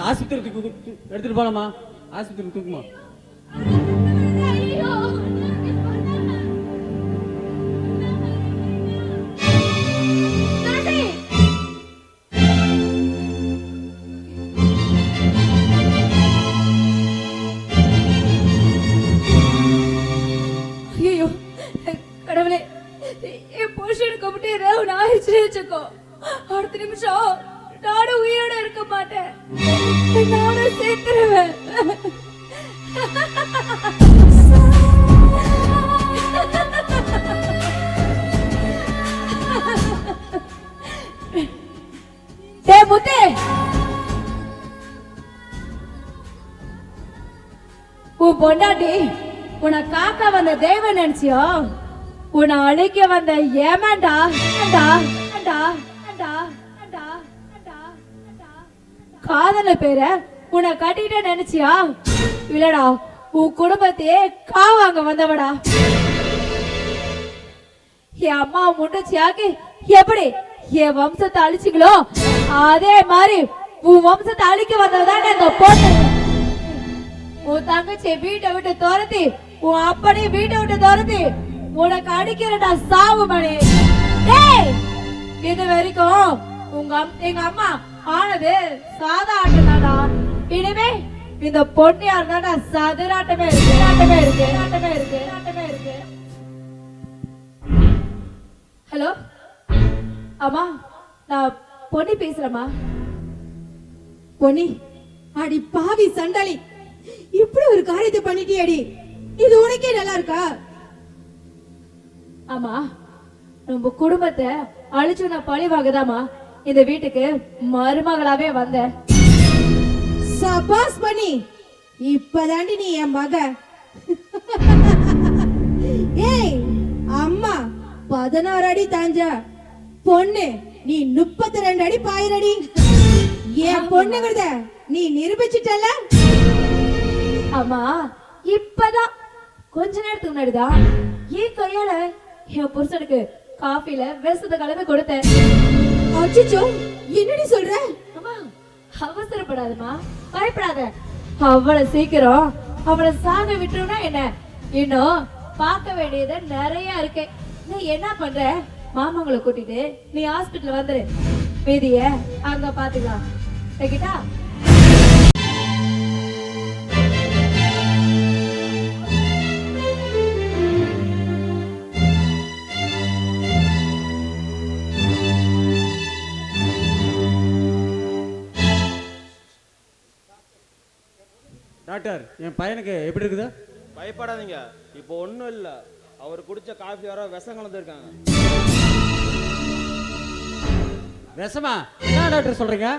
ஆஸ்பத்திரிக்கு எடுத்துட்டு போலாமா? ஆஸ்பத்திரி தூக்குமா? ஐயோ கடவுளே, என் புருஷனுக்கு கூப்பிட்டு ஏதாவது ஆயிடுச்சுன்னு வச்சுக்கோ, அடுத்த நிமிஷம் நானும் உயிரோட இருக்க மாட்டேன், நானும் சேர்த்துருவேன். டேய் முத்தே, உன் பொண்டாட்டி உன்னை காக்க வந்த தெய்வம் நினைச்சியோ? உன்னை அழைக்க வந்த ஏமாண்டா. காதல பேர உன்னை கட்டிட்ட நினைச்சியா? இல்லடா, உன் குடும்பத்தையே காவாங்க வந்தவடா. என் அம்மா முண்டச்சியாக்கி எப்படி என் வம்சத்தை அழிச்சிங்களோ, அதே மாதிரி உன் வம்சத்தை அழிக்க வந்ததுதான் இந்த பொண்ணு. உன் தங்கச்சி வீட்டை விட்டு துரத்தி, உன் அப்பனையும் வீட்டை விட்டு துரத்தி உனக்கு அடிக்கிறடா சாவு மணி. இது வரைக்கும் எங்க அம்மா ஆனது சாதா ஆட்டம்தாடா. இனிமே இந்த பொண்ணியா இருந்தாடா சதுராட்டமே இருக்கு. ஹலோ அம்மா, நான் பொண்ணி பேசுறேம்மா. பொன்னி, அடி பாவி சண்டாளி, இப்படி ஒரு காரியத்தை பண்ணிட்டியடி, இது உனக்கே நல்லா இருக்கா? ஆமா, நம்ம குடும்பத்தை அழிச்சு நான் பழிவாகதாமா இந்த வீட்டுக்கு மருமகளாவே வந்தேன். சபாஸ் பண்ணி, இப்பதாண்டி நீ என் மக. ஏய் அம்மா 16 அடி தாஞ்சா பொண்ணு, நீ 32 அடி பாயிரடி. என் பொண்ணுங்கிறத நீ நிரூபிச்சிட்டல. அம்மா, இப்பதான் கொஞ்ச நேரத்துக்கு முன்னாடிதான் என் கையால என் புருஷனுக்கு காஃபில விஷத்தை கலந்து கொடுத்தேன். அச்சச்சோ, என்னடி சொல்ற? அம்மா, அவசரப்படாதம்மா, பயப்படாத. அவ்வளவு சீக்கிரம் அவளை சாக விட்டுருனா என்ன? இன்னும் பார்க்க வேண்டியது நிறைய இருக்கு. நீ என்ன பண்ற? மாமாங்களை கூட்டிட்டு நீ ஹாஸ்பிட்டல் வந்துரு, மீதிய அங்க பாத்துக்கலாம். கேட்டா டாக்டர், என் பையனுக்கு எப்படி இருக்குது? பயப்படாதீங்க, இப்போ ஒன்றும் இல்லை. அவர் குடிச்ச காஃபி யாரோ விஷம் கலந்துருக்காங்க. விஷமா? என்ன டாக்டர் சொல்றீங்க?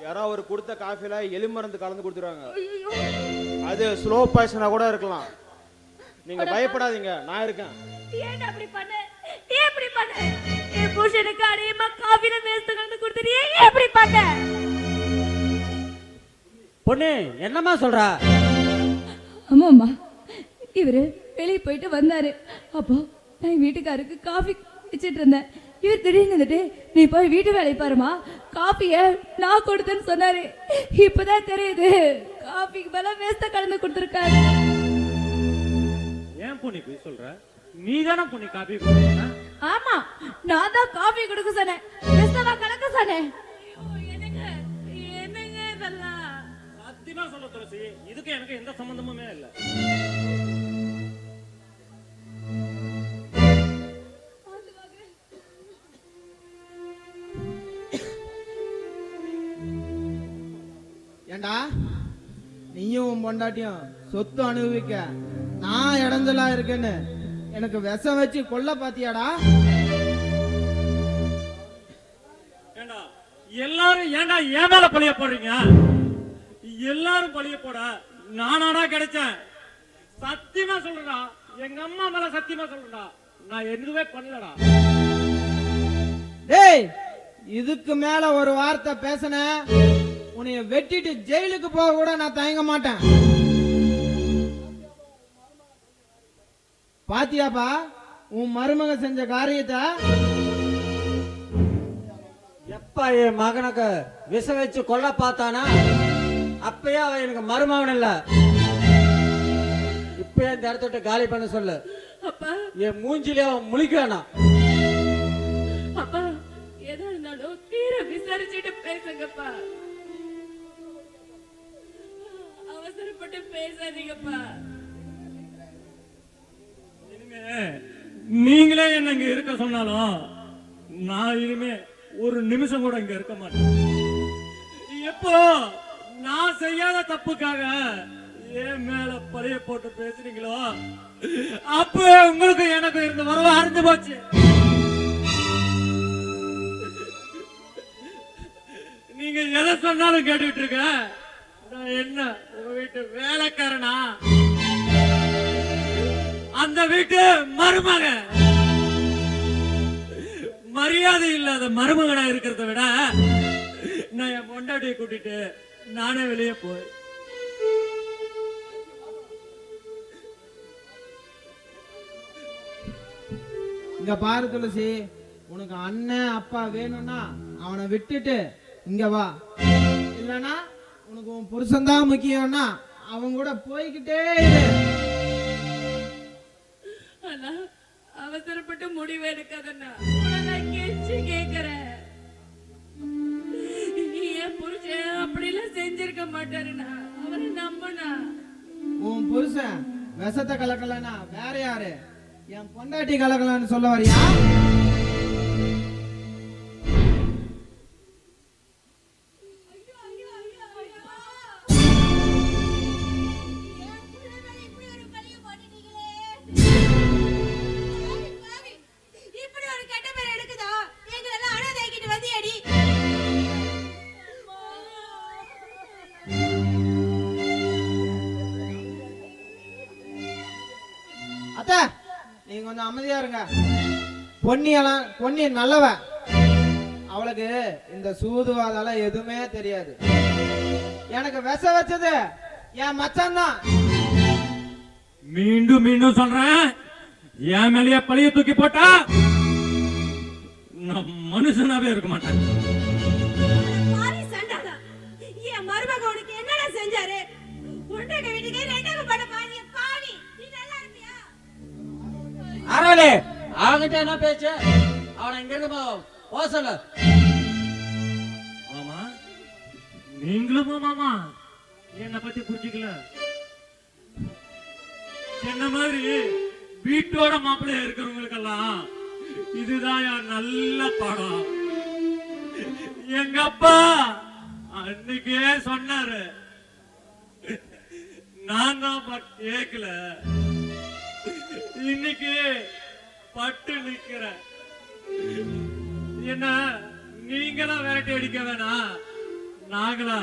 யாரோ அவர் கொடுத்த காஃபில எலி மருந்து கலந்து கொடுத்துருவாங்க. அது ஸ்லோ பாய்சனா கூட இருக்கலாம். நீங்க பயப்படாதீங்க, நான் இருக்கேன். ஏன் அப்படி பண்ண? ஏன் இப்படி பண்ண? என் புருஷனுக்கு அடியமா காஃபில விஷத்தை கலந்து கொடுத்துட்டு ஏன் இப்படி பண்ண? பொண்ணு, என்னம்மா சொல்றா? அம்மா, இவரு வெளியே போயிட்டு வந்தாரு. அப்போ நான் என் வீட்டுக்காருக்கு காஃபி வச்சுட்டு இருந்தேன். இவர் திடீர்னு வந்துட்டு, நீ போய் வீட்டு வேலையை பாருமா, காஃபிய நான் கொடுத்தேன்னு சொன்னாரு. இப்பதான் தெரியுது காஃபிக்கு மேல வேஸ்ட கலந்து கொடுத்துருக்காரு. ஏன் பொண்ணு போய் சொல்ற? நீ தானே பொண்ணு காபி கொடுத்த? ஆமா, நான் தான் காஃபி கொடுக்க சொன்னேன், வேஸ்டா கலக்க சொன்னேன். என்னங்க இதெல்லாம்? சத்தியமா சொல்ல துளசி, இதுக்கு எனக்கு எந்த சம்பந்தமுமே இல்ல. ஏண்டா நீயும் உன் பொண்டாட்டியும் சொத்து அனுபவிக்க நான் இடைஞ்சலா இருக்கேன்னு எனக்கு விஷம் வச்சு கொல்ல பாத்தியாடா? ஏண்டா எல்லாரும் ஏண்டா என் மேல பழிய போடுறீங்க? எல்லாரும் பழிய போட நானாடா கிடைச்சேன்? சத்தியமா சொல்றா, எங்க அம்மா மேல சத்தியமா சொல்றா, நான் எதுவே பண்ணலடா. டேய், இதுக்கு மேல ஒரு வார்த்தை பேசன உன்னைய வெட்டிட்டு ஜெயிலுக்கு போக கூட நான் தயங்க மாட்டேன். பாத்தியாப்பா உன் மருமக செஞ்ச காரியத்தை? எப்ப என் மகனுக்கு விஷ வச்சு கொல்ல பார்த்தானா அப்பயே அவன் எனக்கு மருமகன் இல்ல. இப்பயே இந்த இடத்த விட்டு காலி பண்ண சொல்லு. அப்பா என் மூஞ்சிலே அவன் முழிக்கானா. அப்பா எதா இருந்தாலும் தீர விசாரிச்சுட்டு பேசுங்கப்பா, அவசரப்பட்டு பேசாதீங்கப்பா. இனிமே நீங்களே என்ன இங்க இருக்க சொன்னாலும் நான் இனிமே ஒரு நிமிஷம் கூட இங்க இருக்க மாட்டேன். எப்போ நான் செய்யாத தப்புக்காக என் மேல பழைய போட்டு பேசுறீங்களோ அப்ப உங்களுக்கு எனக்கு இருந்த வரவ அறிஞ்சு போச்சு. நீங்க எதை சொன்னாலும் கேட்டுட்டு இருக்க. நான் என்ன உங்க வீட்டு வேலைக்காரனா? அந்த வீட்டு மருமக. மரியாதை இல்லாத மருமகனா இருக்கிறத விட நான் என் பொண்டாட்டியை கூட்டிட்டு நானே வெளியே போய் இங்க பாரு துளசி, உனக்கு அண்ணன் அப்பா வேணும்னா அவனை விட்டுட்டு இங்க வா. இல்லனா உனக்கு உன் புருஷன் தான் முக்கியம்னா அவன் கூட போய்கிட்டே இரு. ஆனா அவசரப்பட்டு முடிவு எடுக்காதண்ணா, நான் கெஞ்சி கேக்குறேன். என் புருஷன் அப்படிலாம் செஞ்சிருக்க மாட்டாருண்ணா, அவரை நம்பனா. உன் புருஷன் விஷத்தை கலக்கலன்னா வேற யாரு? என் பொண்டாட்டி கலக்கலான்னு சொல்ல வரியா? இப்படி ஒரு கெட்ட பேர் எடுக்குதா? எங்களெல்லாம் அனாதைக்கிட்டு வந்தியடி. அத்த, நீங்க கொஞ்சம் அமைதியா இருங்க. பொன்னி நல்லவ. அவளுக்கு இந்த சூதுவாதால எதுவுமே தெரியாது. எனக்கு விஷ வச்சது என் மச்சான் தான். மீண்டும் மீண்டும் சொல்றேன், என் மேலேயே பழிய தூக்கி போட்டா நான் மனுஷனாவே இருக்க மாட்டேன். பாவி சண்டாளா, என் மருமக உனக்கு என்னடா செஞ்சாரு? உண்டக வீட்டுக்கு ரெண்டக பட பாவி பாவி. நீ நல்லா இருப்பியா? அரவலே அவங்கிட்ட என்ன பேச்சு? அவனை இங்க இருந்து போ சொல்லு. மாமா, நீங்களும் மாமா என்ன பத்தி புரிஞ்சுக்கல. என்ன மாதிரி வீட்டோட மாப்பிள்ளையா இருக்கிறவங்களுக்கெல்லாம் இதுதான் நல்ல படம். எங்க அப்பா அன்னைக்கே சொன்னாரு, நான் தான் கேட்கல. இன்னைக்கு பட்டு நிக்கிறேன். என்ன நீங்களா விரட்டி அடிக்க வேணாம், நாங்களா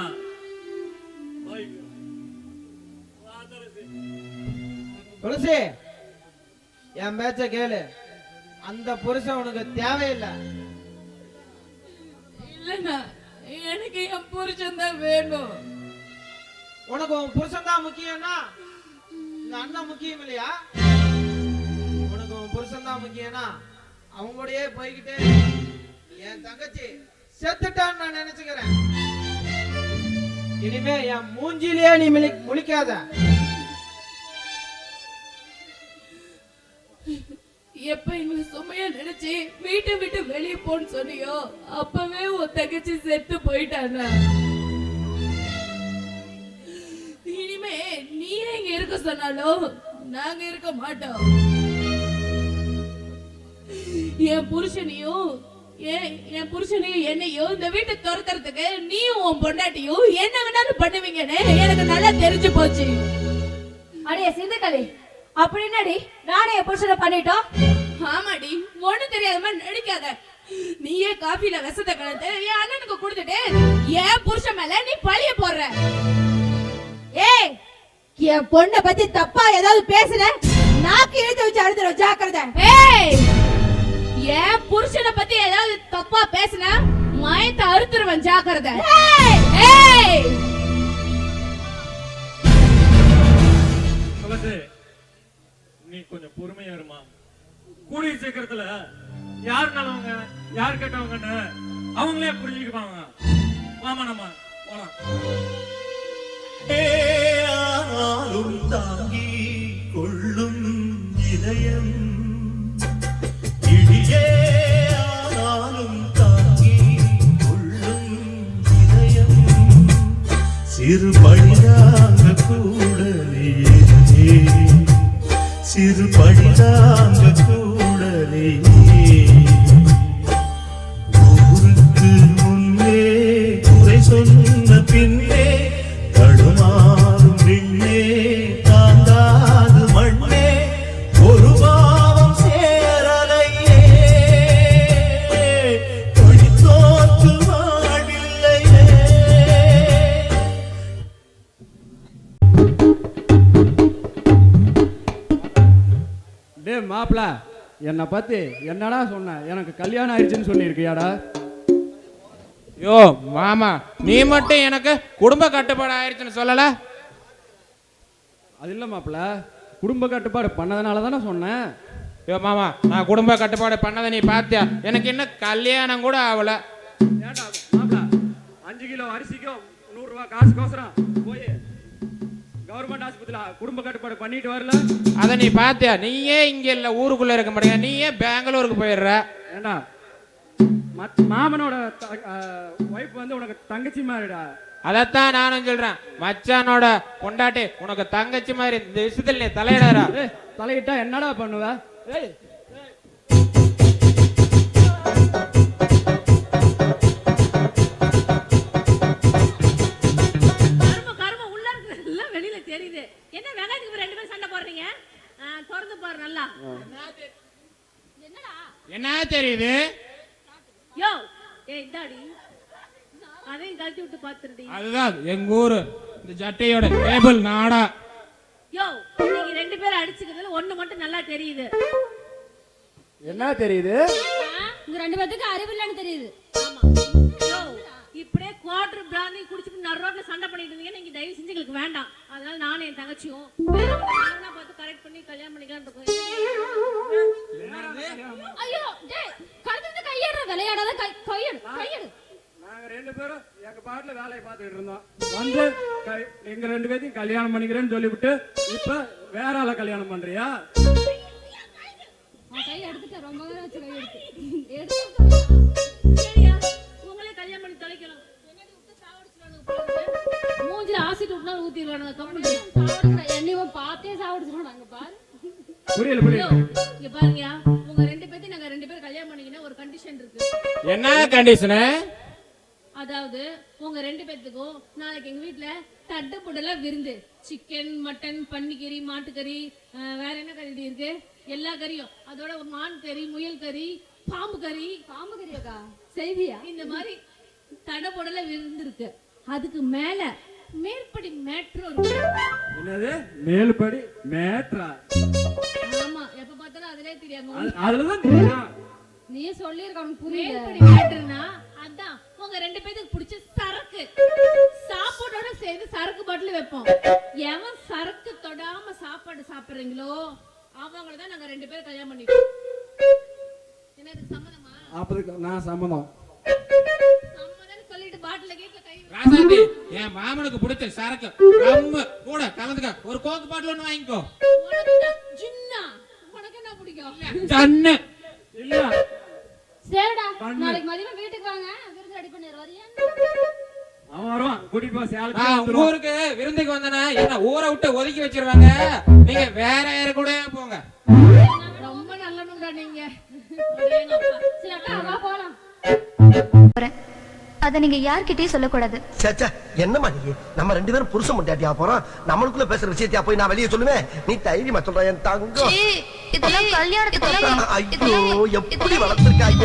துளசி, என் பேச்ச கேளு. அந்த புருஷன் உனக்கு தேவையில்லை. இல்லண்ணா, எனக்கு என் புருஷன் தான் வேணும். உனக்கு உன் புருஷன் தான் முக்கியம்னா இந்த அண்ணன் முக்கியம் இல்லையா? புருஷன் தான் முக்கியம்னா அவங்களோடயே போய்கிட்டே என் தங்கச்சி செத்துட்டான்னு நான் நினைச்சுக்கிறேன். இனிமே என் மூஞ்சிலேயே நீ முழிக்காத. எப்ப எங்களை சுமையா நினைச்சு வீட்டை விட்டு வெளியே போன்னு சொன்னியோ அப்பவே உன் தங்கச்சி செத்து போயிட்டாங்க. இனிமே நீ இங்க இருக்க சொன்னாலும் நாங்க இருக்க மாட்டோம். என் புருஷனையும் என்னையும் இந்த வீட்டை துரத்துறதுக்கு நீயும் உன் பொண்டாட்டியும் என்ன வேணாலும் பண்ணுவீங்கன்னு எனக்கு நல்லா தெரிஞ்சு போச்சு. அடியே சிந்துக்களி, அப்படின்னாடி நானே என் புருஷனை பண்ணிட்டோம். ஆமாடி, ஒண்ணு தெரியாத மாதிரி நடிக்காத. நீயே காஃபில விஷத்தை கலந்து என் அண்ணனுக்கு கொடுத்துட்டு என் புருஷன் மேல நீ பழிய போடுற. ஏய், என் பொண்ணை பத்தி தப்பா ஏதாவது பேசுன நாக்கு இழுத்து வச்சு அழுதுறோம், ஜாக்கிரதை. ஏய், என் புருஷனை பத்தி ஏதாவது தப்பா பேசுன மயத்தை அறுத்துருவன், ஜாக்கிரதை. ஏய், நீ கொஞ்சம் பொறுமையா இருமா. கூடிய சீக்கிரத்துல யார் நல்லவங்க யார் கேட்டவங்கன்னு அவங்களே புரிஞ்சுக்குவாங்க. மாமா நம்ம போலாம். ஆனாலும் தாங்கி கொள்ளும் இதயம் இடியே ஆனாலும் தாங்கி கொள்ளும் இதயம் சிறு பழிதாங்க கூட சிறு பழிதாங்க கூடலே ஊருக்கு முன்னே குறை சொன்ன பின்னே தடுமாறும் விண்ணே தாங்காது மண்ணே ஒரு பாவம் சேரலையே படித்தோற்று வாழில்லையே. டே மாப்பிள, என்னை பத்தி என்னடா சொன்ன? எனக்கு கல்யாணம் ஆயிடுச்சுன்னு சொல்லியிருக்கியாடா? யோ மாமா, நீ மட்டும் எனக்கு குடும்ப கட்டுப்பாடு ஆயிடுச்சுன்னு சொல்லல? அது இல்லை மாப்பிள, குடும்ப கட்டுப்பாடு பண்ணதுனால தானே சொன்னேன். யோ மாமா, நான் குடும்ப கட்டுப்பாடு பண்ணதை நீ பார்த்தியா? எனக்கு இன்னும் கல்யாணம் கூட ஆகல. ஏன்டா மாப்பிள, 5 கிலோ அரிசிக்கும் 100 ரூபா காசுக்கோசரம் போய் கவர்மெண்ட் ஆஸ்பத்திரியில் குடும்ப கட்டுப்பாடு பண்ணிட்டு வரல? அதை நீ பார்த்தியா? நீயே இங்க இல்ல, ஊருக்குள்ள இருக்க மாட்டேங்க, நீயே பெங்களூருக்கு போயிடுற. ஏண்டா, மாமனோட ஒய்ஃப் வந்து உனக்கு தங்கச்சி மாதிரிடா. அதத்தான் நானும் சொல்றேன், மச்சானோட பொண்டாட்டி உனக்கு தங்கச்சி மாதிரி. இந்த விஷயத்துல நீ தலையிடாரா? தலையிட்டா என்னடா பண்ணுவ? ஏய், வெளியில தெரியுது. என்ன வெங்காயத்துக்கு 2 பேரும் சண்டை போடுறீங்க? திறந்து பாரு நல்லா. என்னடா என்ன தெரியுது? யோ, ஏய் இந்தாடி, அதையும் கழட்டி விட்டு பாத்துருடி. அதுதான் எங்க ஊரு இந்த ஜட்டையோட டேபிள் நாடா. யோ, நீங்க 2 பேரும் அடிச்சுக்கிறதுல ஒண்ணு மட்டும் நல்லா தெரியுது. என்ன தெரியுது? உங்க 2 பேத்துக்கு அறிவு இல்லைன்னு தெரியுது. ஆமா. யோ, இப்படியே குவார்டர் பிராந்தி குடிச்சிட்டு நடு ரோட்ல சண்டை பண்ணிட்டு இருந்தீங்க. நீங்க தயவு செஞ்சு எங்களுக்கு வேண்டாம். அதனால நானும் என் தங்கச்சியும் வேற ஒரு ஆளா பார்த்து கரெக்ட் பண்ணி கல்யாணம் பண்ணிக்கலாம் இருக்கோம். ஐயோ, டேய், கடத்துட்டு கையேற விளையாடாத, கையெடு. நாங்க 2 பேரும் எங்க பாட்டுல வேலையை பார்த்துட்டு இருந்தோம். வந்து எங்க 2 பேரையும் கல்யாணம் பண்ணிக்கிறேன்னு சொல்லிவிட்டு இப்ப வேற ஆள கல்யாணம் பண்றியா? கை எடுத்துட்ட, ரொம்ப நேரம் ஆச்சு கை சரியா, உங்களே கல்யாணம் பண்ணி தொலைக்கலாம். என்னடி விட்டு சாவடிச்சுறானுங்க, மூஞ்சில ஆசிட் விட்டுனா ஊத்திடுவானுங்க. கம்பெனி என்னையும் பார்த்தே சாவடிச்சிருவாங்க பாரு. புரியல. இங்க பாருங்கயா, உங்க 2 பேத்தையும் நாங்க 2 பேரும் கல்யாணம் பண்ணிக்கினா ஒரு கண்டிஷன் இருக்கு. என்ன கண்டிஷனு? அதாவது உங்க 2 பேத்துக்கும் நாளைக்கு எங்க வீட்டுல தட்டு புடலாம் விருந்து. சிக்கன், மட்டன், பன்னிக்கறி, மாட்டுக்கறி, வேற என்ன கறி இருக்கு? எல்லா கறியும், அதோட ஒரு மான் கறி, முயல் கறி, பாம்பு கறி. அக்கா செய்வியா? இந்த மாதிரி தடை புடல விருந்து இருக்கு. அதுக்கு மேல மேற்படி மேட்ரோ இருக்கு. என்னது மேல்படி மேட்ரா? ஆமா, எப்ப பார்த்தாலும் அதுலயே தெரியாம. அதுலதான் தெரியும். நீயே சொல்லிருக்க, உனக்கு புரியல. மேற்படி மேட்ருனா அதான் உங்க 2 பேத்துக்கு பிடிச்ச சரக்கு. சாப்பாடோட சேர்ந்து சரக்கு பாட்டில் வைப்போம். எவன் சரக்கு தொடாம சாப்பாடு சாப்பிடுறீங்களோ அவங்கள தான் நாங்க 2 பேரும் கல்யாணம் பண்ணிப்போம். எனக்கு சம்மதமா? அப்பதுக்கு நான் சம்மதம். சம்மதம்னு சொல்லிட்டு பாட்டில கேட்ல கை ராசாத்தி, என் மாமனுக்கு பிடிச்ச சரக்கு ரொம்ப கூட கலந்துக்க. ஒரு கோக்கு பாட்டில் ஒண்ணு வாங்கிக்கோ. உனக்கு ஜின்னா உனக்கு என்ன பிடிக்கும்? ஜன்னு இல்ல சரிடா, நாளைக்கு மதியம் வீட்டுக்கு வாங்க, விருந்து ரெடி பண்ணிரு. வரியா? அவன் வருவான், கூட்டிட்டு போ. சேலத்துக்கு உங்க வந்துருவான். ஊருக்கு விருந்துக்கு வந்தனா என்ன ஊரை விட்டு ஒதுக்கி வச்சிருவாங்க. நீங்க வேற யாரு கூட போங்க. ரொம்ப நல்லவங்கடா நீங்க. சரி அக்கா, வா போலாம். அத நீங்க யார்கிட்டயும் சொல்லக்கூடாது. சேச்சா என்னம்மா நீ நம்ம 2 பேரும் புருஷன் முட்டாட்டியா போறோம், நம்மளுக்குள்ள பேசுற விஷயத்தையா போய் நான் வெளியே சொல்லுவேன். நீ தைரியமா சொல்ற என் தங்கம். இதெல்லாம் கல்யாணத்துக்கு ஐயோ எப்படி வளர்த்திருக்காங்க.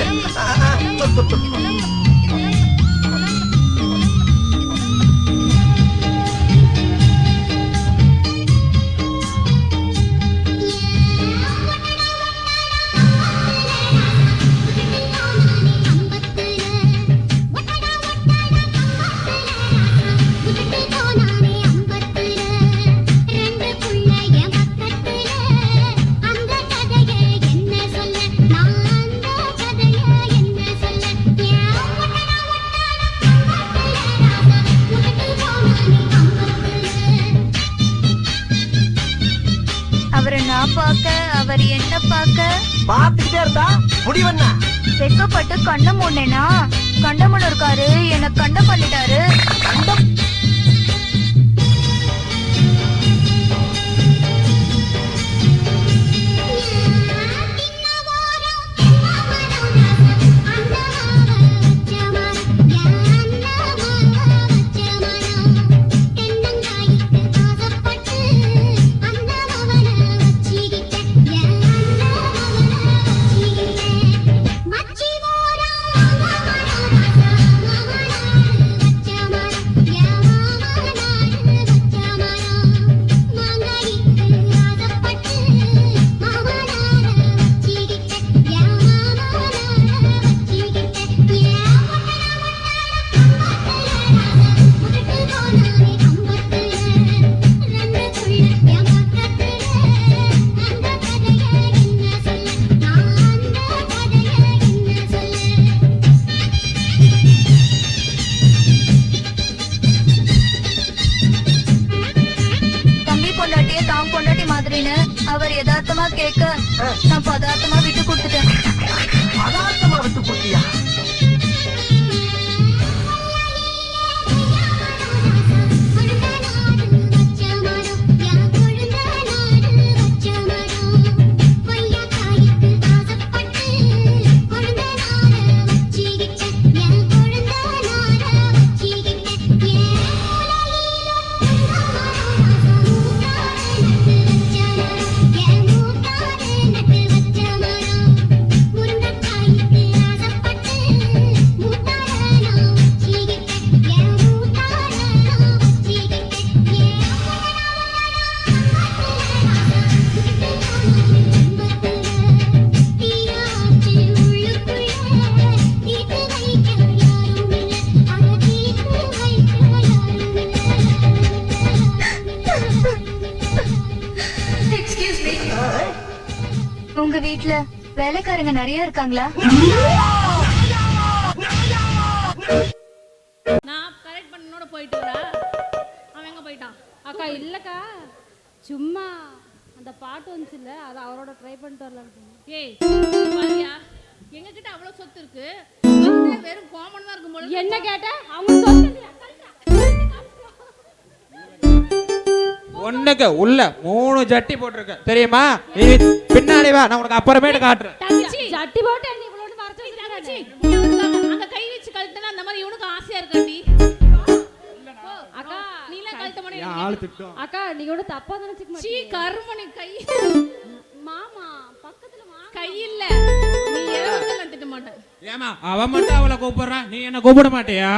அவரை நான் பார்க்க, அவர் என்ன பார்க்க பாத்துக்கிட்டே இருந்தா முடிவென்ன? வெக்கப்பட்டு கண்ண மூடனேனா கண்டமன் இருக்காரு, என்ன கண்டம் பண்ணிட்டாரு. அவர் யதார்த்தமா கேட்க நான் பதார்த்தமா விட்டு கொடுத்துட்டேன். பதார்த்தமா விட்டு கொடுத்தியா? உங்க வீட்ல வேலைக்காரங்க நிறைய இருக்காங்களா? நான் கரெக்ட் பண்ணனோட போயிட்டு வரா. அவன் எங்க போயிட்டான்? அக்கா இல்லக்கா, சும்மா அந்த பாட்டு வந்துச்சுல்ல, அது அவரோட ட்ரை பண்ணிட்டு வரலாம். ஏய் பாரியா, எங்க கிட்ட அவ்வளவு சொத்து இருக்கு, வந்து வெறும் கோமன் தான் இருக்கும் போல. என்ன கேட்ட? அவங்க சொத்து ஒண்ணுக்கு உள்ள 3 ஜட்டி போட்டிருக்க தெரியுமா? நீ பின்னாடி வா, நான் உனக்கு அப்புறமேட்டு காட்டுறேன். ஜட்டி போட்டு நீ இவ்வளவு மறைச்சு தங்கச்சி, அங்க கை வச்சு கழுத்தனா அந்த மாதிரி இவனுக்கு ஆசையா இருக்காண்டி. அக்கா நீலாம் கழுத்த மணி ஆளு திட்டம். அக்கா நீ கூட தப்பா நினைச்சுக்க சீ மாட்டீங்க. கருமணி கை மாமா பக்கத்துல கை இல்ல, நீ எவ்வளவு திட்ட மாட்டேன். ஏமா அவன் மட்டும் அவளை கூப்பிடுறான், நீ என்ன கூப்பிட மாட்டியா?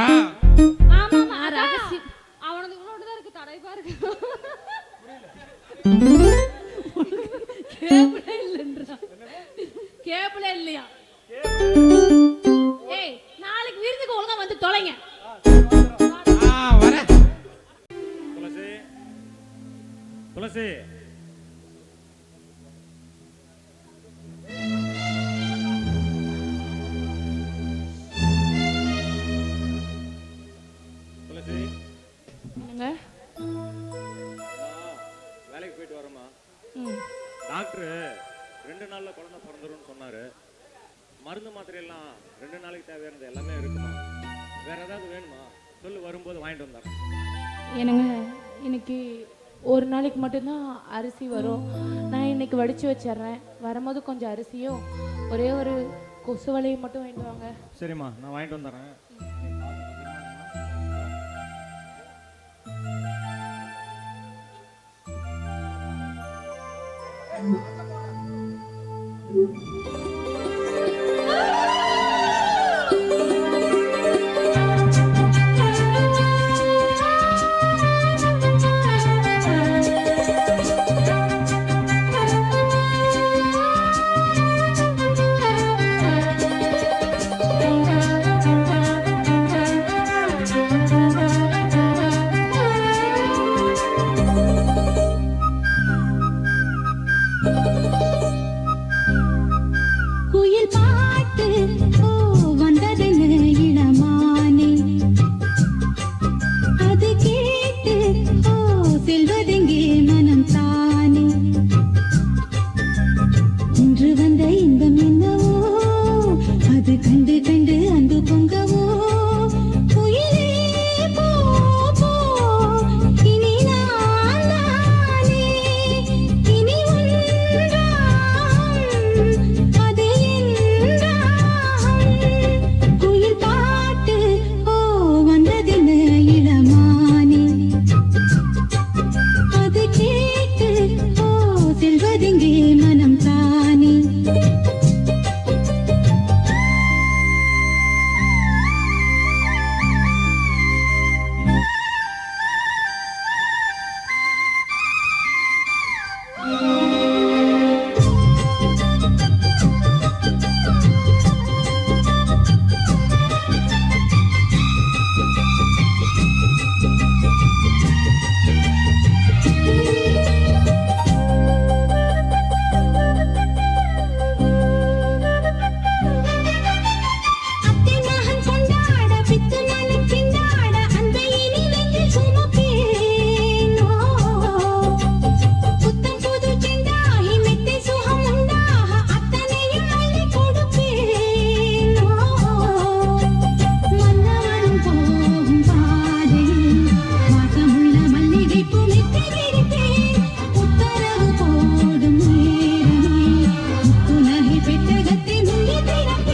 ஆமாமா ரகசியம். அவனுக்கு இவ்வளவு தான் இருக்கு, தடைப்பா இருக்கு. கேபிளே இல்லன்றா. கேபிளே இல்லையா? ஏய் நாளைக்கு விருந்துக்கு ஒழுங்கா வந்து தொலைங்க. வரேன். துளசி துளசி சொல்லுங்க. வேலைக்கு போயிட்டு வரமா? ம். டாக்டர் 2 நாள்ல குழந்தை பிறந்துரும்னு சொன்னாரு. மருந்து மாத்திரை எல்லாம் 2 நாளைக்கு தேவையானது எல்லாமே இருக்குமா? வேற ஏதாவது வேணுமா சொல்லு, வரும்போது வாங்கிட்டு வந்தேன். என்னங்க, இன்னைக்கு ஒரு நாளைக்கு மட்டும்தான் அரிசி வரும். நான் இன்னைக்கு வடிச்சு வச்சிடுறேன். வரும்போது கொஞ்சம் அரிசியும் ஒரே ஒரு கொசு வலையும் மட்டும் வாங்கிட்டு வாங்க. சரிம்மா, நான் வாங்கிட்டு வந்துடுறேன். குயில் பாட்டு ஓ வந்ததென்ன இளமானே, அது கேட்டு ஓ செல்வதெங்கே மனம் தானே, இன்று வந்த இன்பம் என்னவோ அது கண்டு கண்டு அன்பு பொங்கவோ, குயிலே போ போ இனி நான் தானே, இனி அது குயில் பாட்டு ஓ வந்ததென்ன இளமானே, அது கேட்டு ஓ செல்வதெங்கே மனம் தானே. அத்தை மகன் கொண்டாட பித்து நாளின் பின்னாட அன்பை இனி நெஞ்சில் சுமப்பேனோ, புத்தம் புது செண்டாகி மெத்தை சுகம் உண்டாக அத்தனையும் அள்ளி கொடுப்பேனோ, மன்னவனும் போகும் பாதையில் வாசமுள்ள மல்லிகை பூ மெத்தை விரிப்பேன், உத்தரவு போடும் நேரமே உலகை பெட்டகத்தை முன்னே திறப்பேன்.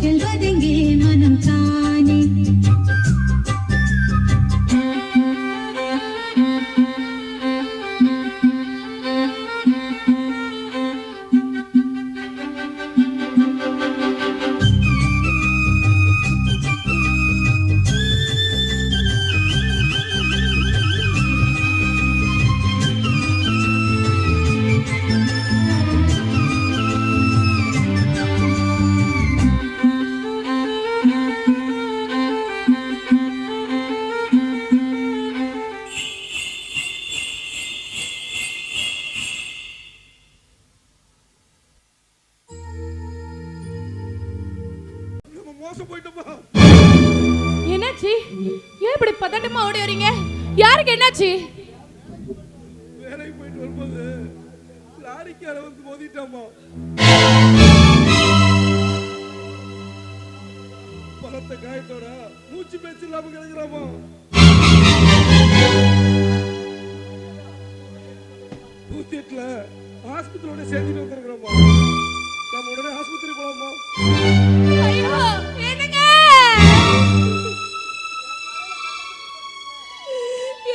செல்வதெங்கே மனம் தானே. என்னாச்சு? ஏன் இப்படி பதட்டமா ஓடி வரீங்க? யாருக்கு என்னாச்சு? வேலைக்கு போயிட்டு வரும்போது லாரிக்கார வந்து மோதிட்டாமா. பலத்த காயத்தோட மூச்சு பேச்சு இல்லாம கிடக்குறாமா. பூத்தியட்ல ஆஸ்பத்திரியோட சேர்ந்துட்டு வந்துருக்கிறோமா. நம்ம உடனே ஆஸ்பத்திரி போலாமா? ஐயோ, என்னங்க?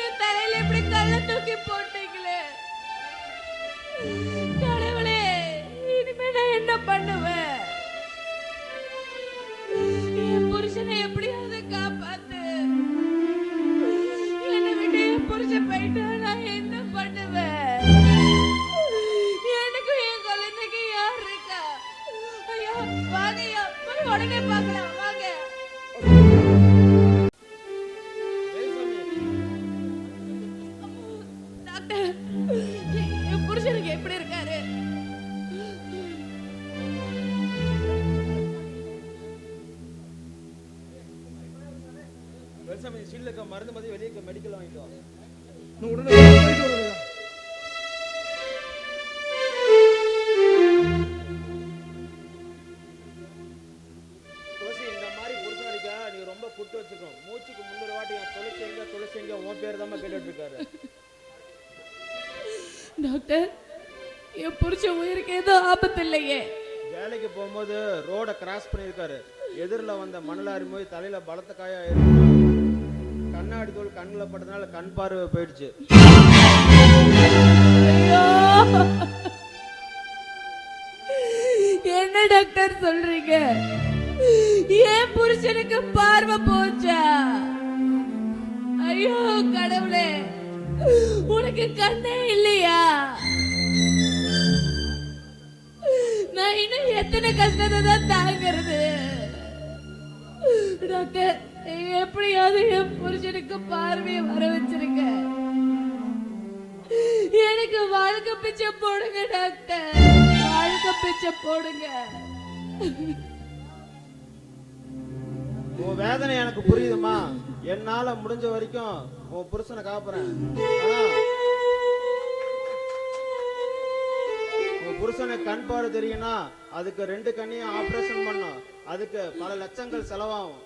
என் தலையில இப்படி கல்ல தூக்கி போட்டீங்களே. கடவுளே, இனிமே நான் என்ன பண்ணுவேன்? என் புருஷனை எப்படியாவது காப்பாத்து. டாக்டர் என் புருஷனுக்கு எப்படி இருக்காரு? மருந்து மதி வெளியே மெடிக்கல் வாங்கிட்டு வா. துளசி, இந்த மாதிரி புருஷன் அடிக்கா நீ ரொம்ப புட்டு வச்சுக்கோ. மூச்சுக்கு 300 வாட்டி துளசி எங்க உன் பேர் தான் கேட்டுட்டு இருக்காரு. டாக்டர் என் புருஷன் உயிருக்கு ஏதோ ஆபத்து இல்லையே. வேலைக்கு போகும்போது ரோட கிராஸ் பண்ணியிருக்காரு. எதிரில் வந்த மணலாரி போய் தலையில பலத்த காயா இருக்கு. கண்ணாடி தோல் கண்ணில் பட்டதுனால கண் பார்வை போயிடுச்சு. என்ன டாக்டர் சொல்றீங்க? என் புருஷனுக்கு பார்வை போச்சா? ஐயோ கடவுளே, உனக்கு கண்ணே இல்லையா? நான் இன்னும் எத்தனை கஷ்டத்தை தான் தாங்கிறது? டாக்டர் எப்படியாவது என் புருஷனுக்கு பார்வையை வர வச்சிருக்க. எனக்கு வாழ்க்கை பிச்சை போடுங்க டாக்டர், வாழ்க்கை பிச்சை போடுங்க. உன் வேதனை எனக்கு புரியுதுமா. என்னால முடிஞ்ச வரைக்கும் உன் புருஷனை காப்புறேன். உன் புருஷனுக்கு கண் பார்வை தெரியும்னா அதுக்கு 2 கண்ணையும் ஆபரேஷன் பண்ணும். அதுக்கு பல லட்சங்கள் செலவாகும்.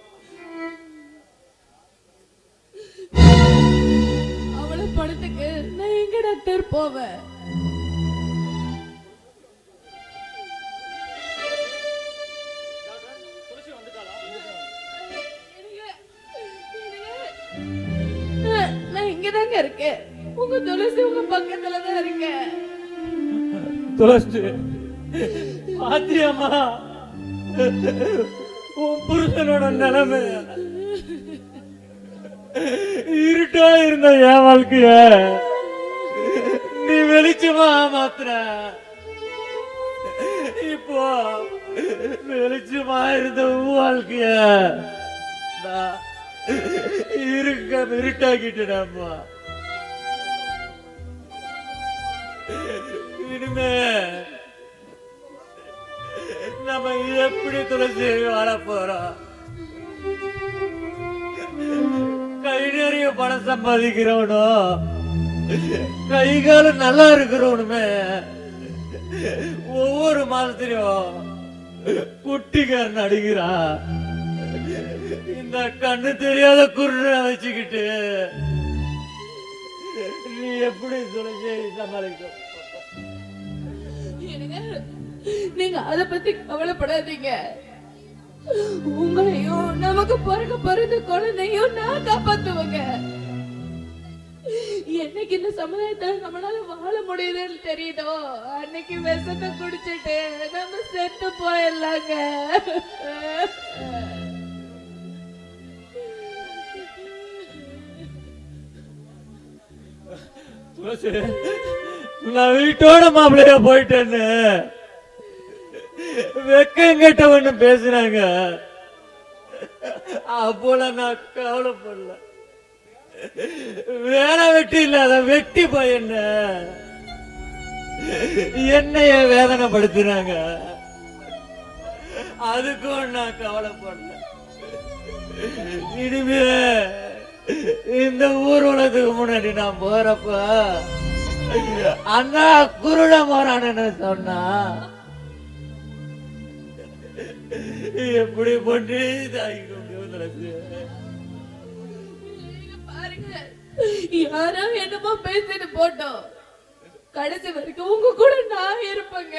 அவளை படத்துக்கு நான் எங்க டாக்டர் போவேன்? நான் இங்கதாங்க இருக்கேன். உங்க துளசி உங்க பக்கத்துல தான் இருக்கேன். துளசி பாத்தியம்மா உன் புருஷனோட நிலைமை. இருட்டா இருந்த என் வாழ்க்கைய நீ வெளிச்சமா மாத்துற. இப்போ வெளிச்சமா இருந்த உன் வாழ்க்கைய நான் இருட்டாக்கிட்டேன்ப்பா. இனிமே நம்ம எப்படி துளசி வாழ போறோம்? கை நிறைய பணம் சம்பாதிக்கிறவனும் கை காலம் நல்லா இருக்கிறவனுமே ஒவ்வொரு மாதத்திலையும் குட்டிக்காரன் அடிக்கிறான். இந்த கண்ணு தெரியாத குருடனை வச்சுக்கிட்டு நீ எப்படி துளசி சமாளிக்க? நீங்க அத பத்தி கவலைப்படாதீங்க. உங்களையும் நமக்கு பிறந்த குழந்தையும் நான் காப்பாத்துவங்க. என்னைக்கு இந்த சமுதாயத்துல நம்மளால வாழ முடியுதுன்னு தெரியுதோ அன்னைக்கு விஷத்தை குடிச்சிட்டு நம்ம செத்து போயிடலாங்க. நான் வீட்டோட மாப்பிள்ளையா போயிட்டேன்னு வெக்கம் கெட்டவன்னு பேசுறாங்க. அப்போல நான் கவலைப்படல. வேலை வெட்டி இல்லாத வெட்டி பையன் என்னைய வேதனைப்படுத்துறாங்க. அதுக்கும் நான் கவலைப்படல. இனிமே இந்த ஊர் உலகத்துக்கு முன்னாடி நான் போறப்ப அண்ணா குருட போறான்னு சொன்னா எப்படி பண்ணி பாருங்க, யாரோ என்னமோ பேசிட்டு போட்டோம். கடைசி வரைக்கும் உங்க கூட நான் இருப்பேங்க.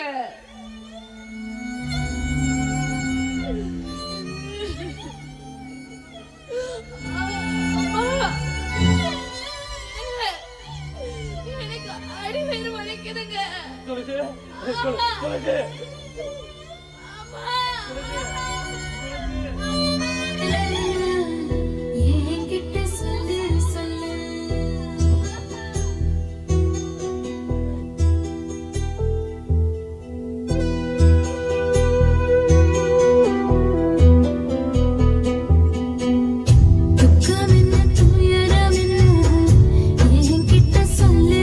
எனக்கு அடி வயிறு வலிக்குதுங்க. துக்கம் என்ன துயரம் என்ன என்கிட்ட சொல்லு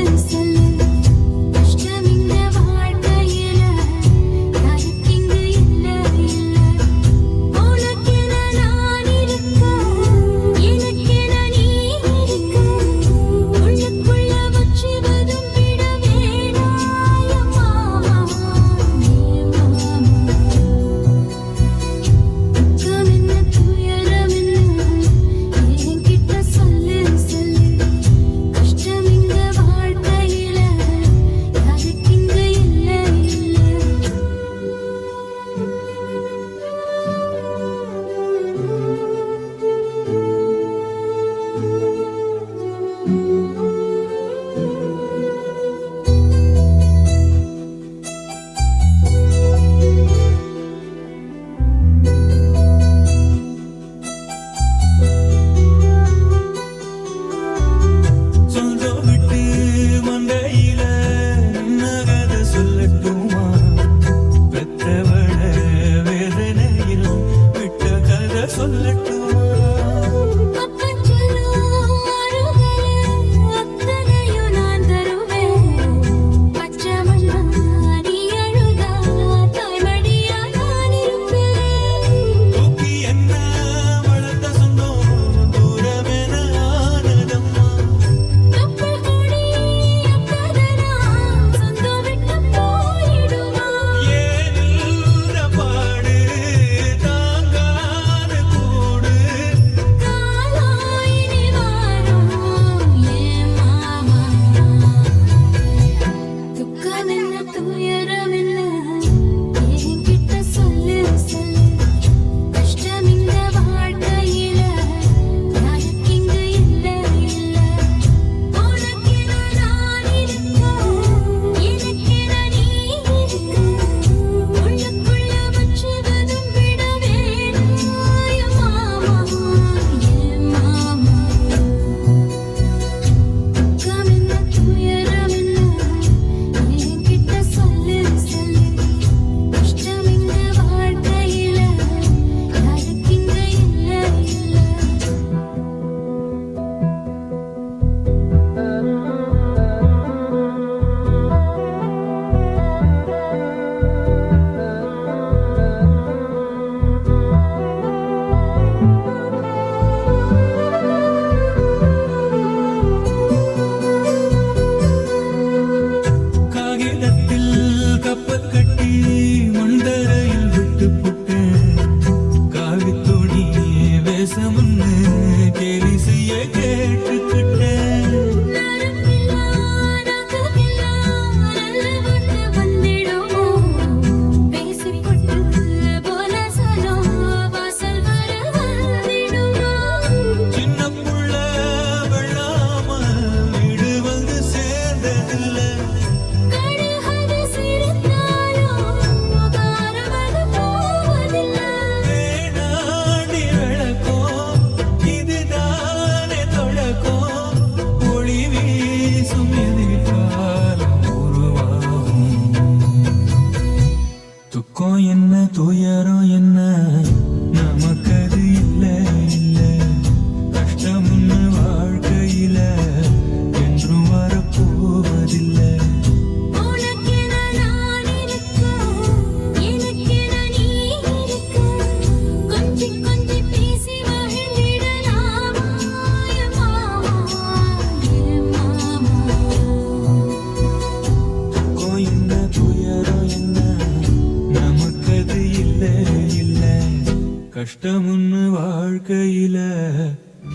கஷ்டமுன்னு வாழ்க்கையில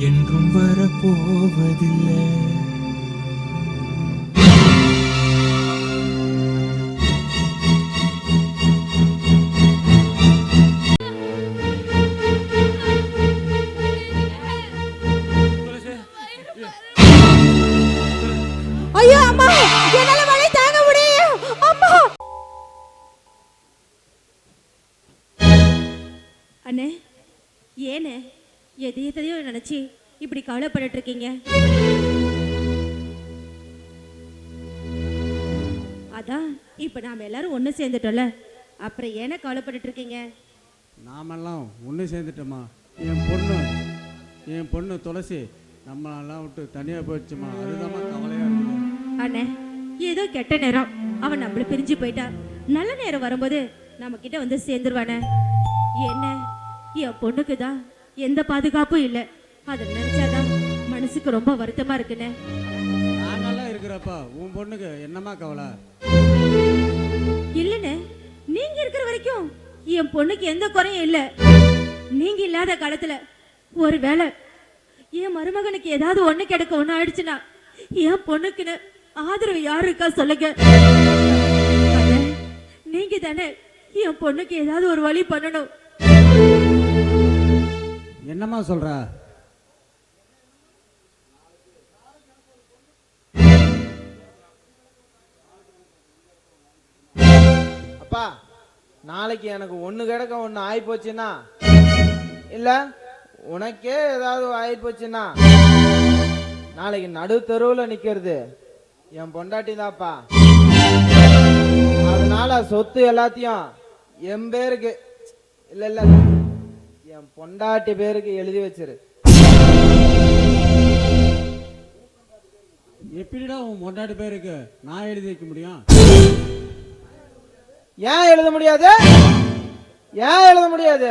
என்றும் வரப்போவதில்லை. ஐயோ அம்மா, என்னால வலி தாங்க முடியல அம்மா. அண்ணே, ஏனே எதையோ நினைச்சு இப்படி கவலைப்பட்டு இருக்கீங்க? அதான் இப்ப நாம எல்லாரும் ஒண்ணு சேர்ந்துட்டோம்ல, அப்புறம் ஏன கவலைப்பட்டு இருக்கீங்க? நாமெல்லாம் ஒன்று சேர்ந்துட்டோமா? என் பொண்ணு துளசி நம்மளெல்லாம் விட்டு தனியாக போயிடுச்சுமா. அதுதான் கவலையா இருக்குது. அண்ணே, ஏதோ கெட்ட நேரம் அவன் நம்மள பிரிஞ்சு போயிட்டா. நல்ல நேரம் வரும்போது நம்ம கிட்ட வந்து சேர்ந்துருவானே. என்ன, என் பொண்ணுக்கு தான் எந்த பாதுகாப்பும் இல்லை. அதை நினைச்சாதான் மனசுக்கு ரொம்ப வருத்தமா இருக்குண்ணே. நாங்கெல்லாம் இருக்கிறப்பா உன் பொண்ணுக்கு என்னமா கவலை? இல்லைண்ணே, நீங்க இருக்கிற வரைக்கும் என் பொண்ணுக்கு எந்த குறையும் இல்லை. நீங்க இல்லாத காலத்துல ஒரு வேளை என் மருமகனுக்கு ஏதாவது ஒண்ணு கிடைக்க ஒண்ணு ஆயிடுச்சுன்னா என் பொண்ணுக்குன்னு ஆதரவு யாரு இருக்கா சொல்லுங்க. நீங்க தானே என் பொண்ணுக்கு ஏதாவது ஒரு வழி பண்ணணும். என்னம்மா சொல்ற? அப்பா, நாளைக்கு எனக்கு ஒண்ணு கிடக்க ஒண்ணு ஆயி போச்சுன்னா, இல்ல உனக்கே ஏதாவது ஆயி போச்சுன்னா, நாளைக்கு நடு தெருவுல நிக்கிறது என் பொண்டாட்டி தான்ப்பா. அதனால சொத்து எல்லாத்தையும் என் பேருக்கு இல்ல இல்ல என் பொண்டாட்டி பேருக்கு எழுதி வச்சிரு. எப்படிடா உன் பொண்டாட்டி பேருக்கு நான் எழுதி வைக்க முடியும்? ஏன் எழுத முடியாது? ஏன் எழுத முடியாது?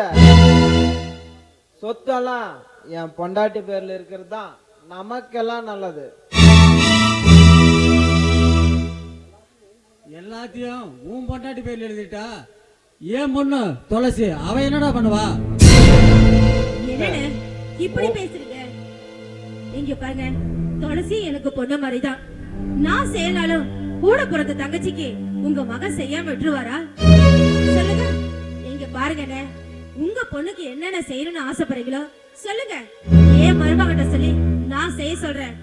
சொத்தெல்லாம் என் பொண்டாட்டி பேர்ல இருக்கிறது தான் நமக்கெல்லாம் நல்லது. எல்லாத்தையும் உன் பொண்டாட்டி பேர்ல எழுதிட்டா ஏன் பொண்ணு துளசி அவ என்னடா பண்ணுவா? என்னன்னு இப்படி பேசுறீங்க? இங்க பாருங்க, துளசி எனக்கு பொண்ணு மாதிரிதான். நான் செய்யனாலும் கூட பிறந்த தங்கச்சிக்கு உங்க மகன் செய்யாம விட்டுருவாரா சொல்லுங்க? இங்க பாருங்க, உங்க பொண்ணுக்கு என்னென்ன செய்யணும்னு ஆசைப்படுறீங்களோ சொல்லுங்க. ஏன் மருமகிட்ட சொல்லி நான் செய்ய சொல்றேன்.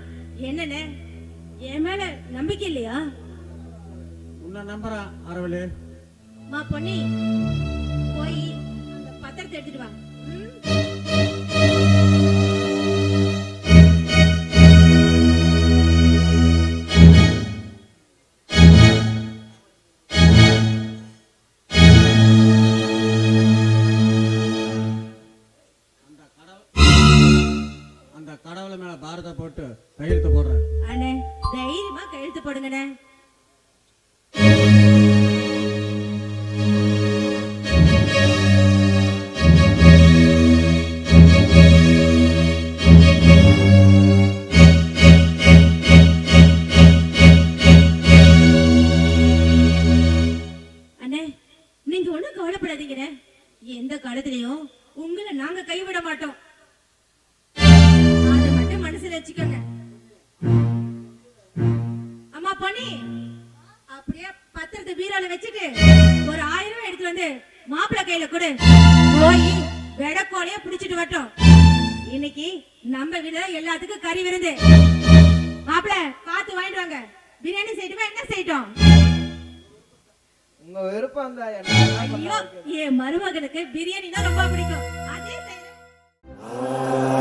என்னன்னு என் மேல நம்பிக்கை இல்லையா? உன்னை நம்புறான் அரவலு. மா பொன்னி, போய் அந்த பத்திரத்தை எடுத்துட்டு வா. அந்த கடவுளை மேல பாரத போட்டு கையெழுத்து போடுறேன். அண்ணே, தைரியமா கையெழுத்து போடுங்கண்ணே. அண்ணே, நீங்க ஒண்ணும் கவலைப்படாதீங்கண்ணே. எந்த காலத்திலயும் உங்களை நாங்க கைவிட மாட்டோம். அதை மட்டும் மனசுல வச்சுக்கோங்க. அம்மா பொன்னி, அப்படியே பத்திரத்தை பீரோல வச்சுட்டு ஒரு 1000 ரூபாய் எடுத்து வந்து மாப்பிள்ளை கையில கொடு. போய் வெடக்கோலைய பிடிச்சிட்டு வரட்டும். இன்னைக்கு நம்ம வீட்டுல எல்லாத்துக்கும் கறி விருந்து. மாப்பிள்ளை பார்த்து வாங்கிட்டு வாங்க. பிரியாணி செய்யட்டுமா என்ன செய்யட்டும்? உங்க விருப்பம் தான். ஐயோ, என் மருமகனுக்கு பிரியாணினா ரொம்ப பிடிக்கும். அதே செய்யறேன்.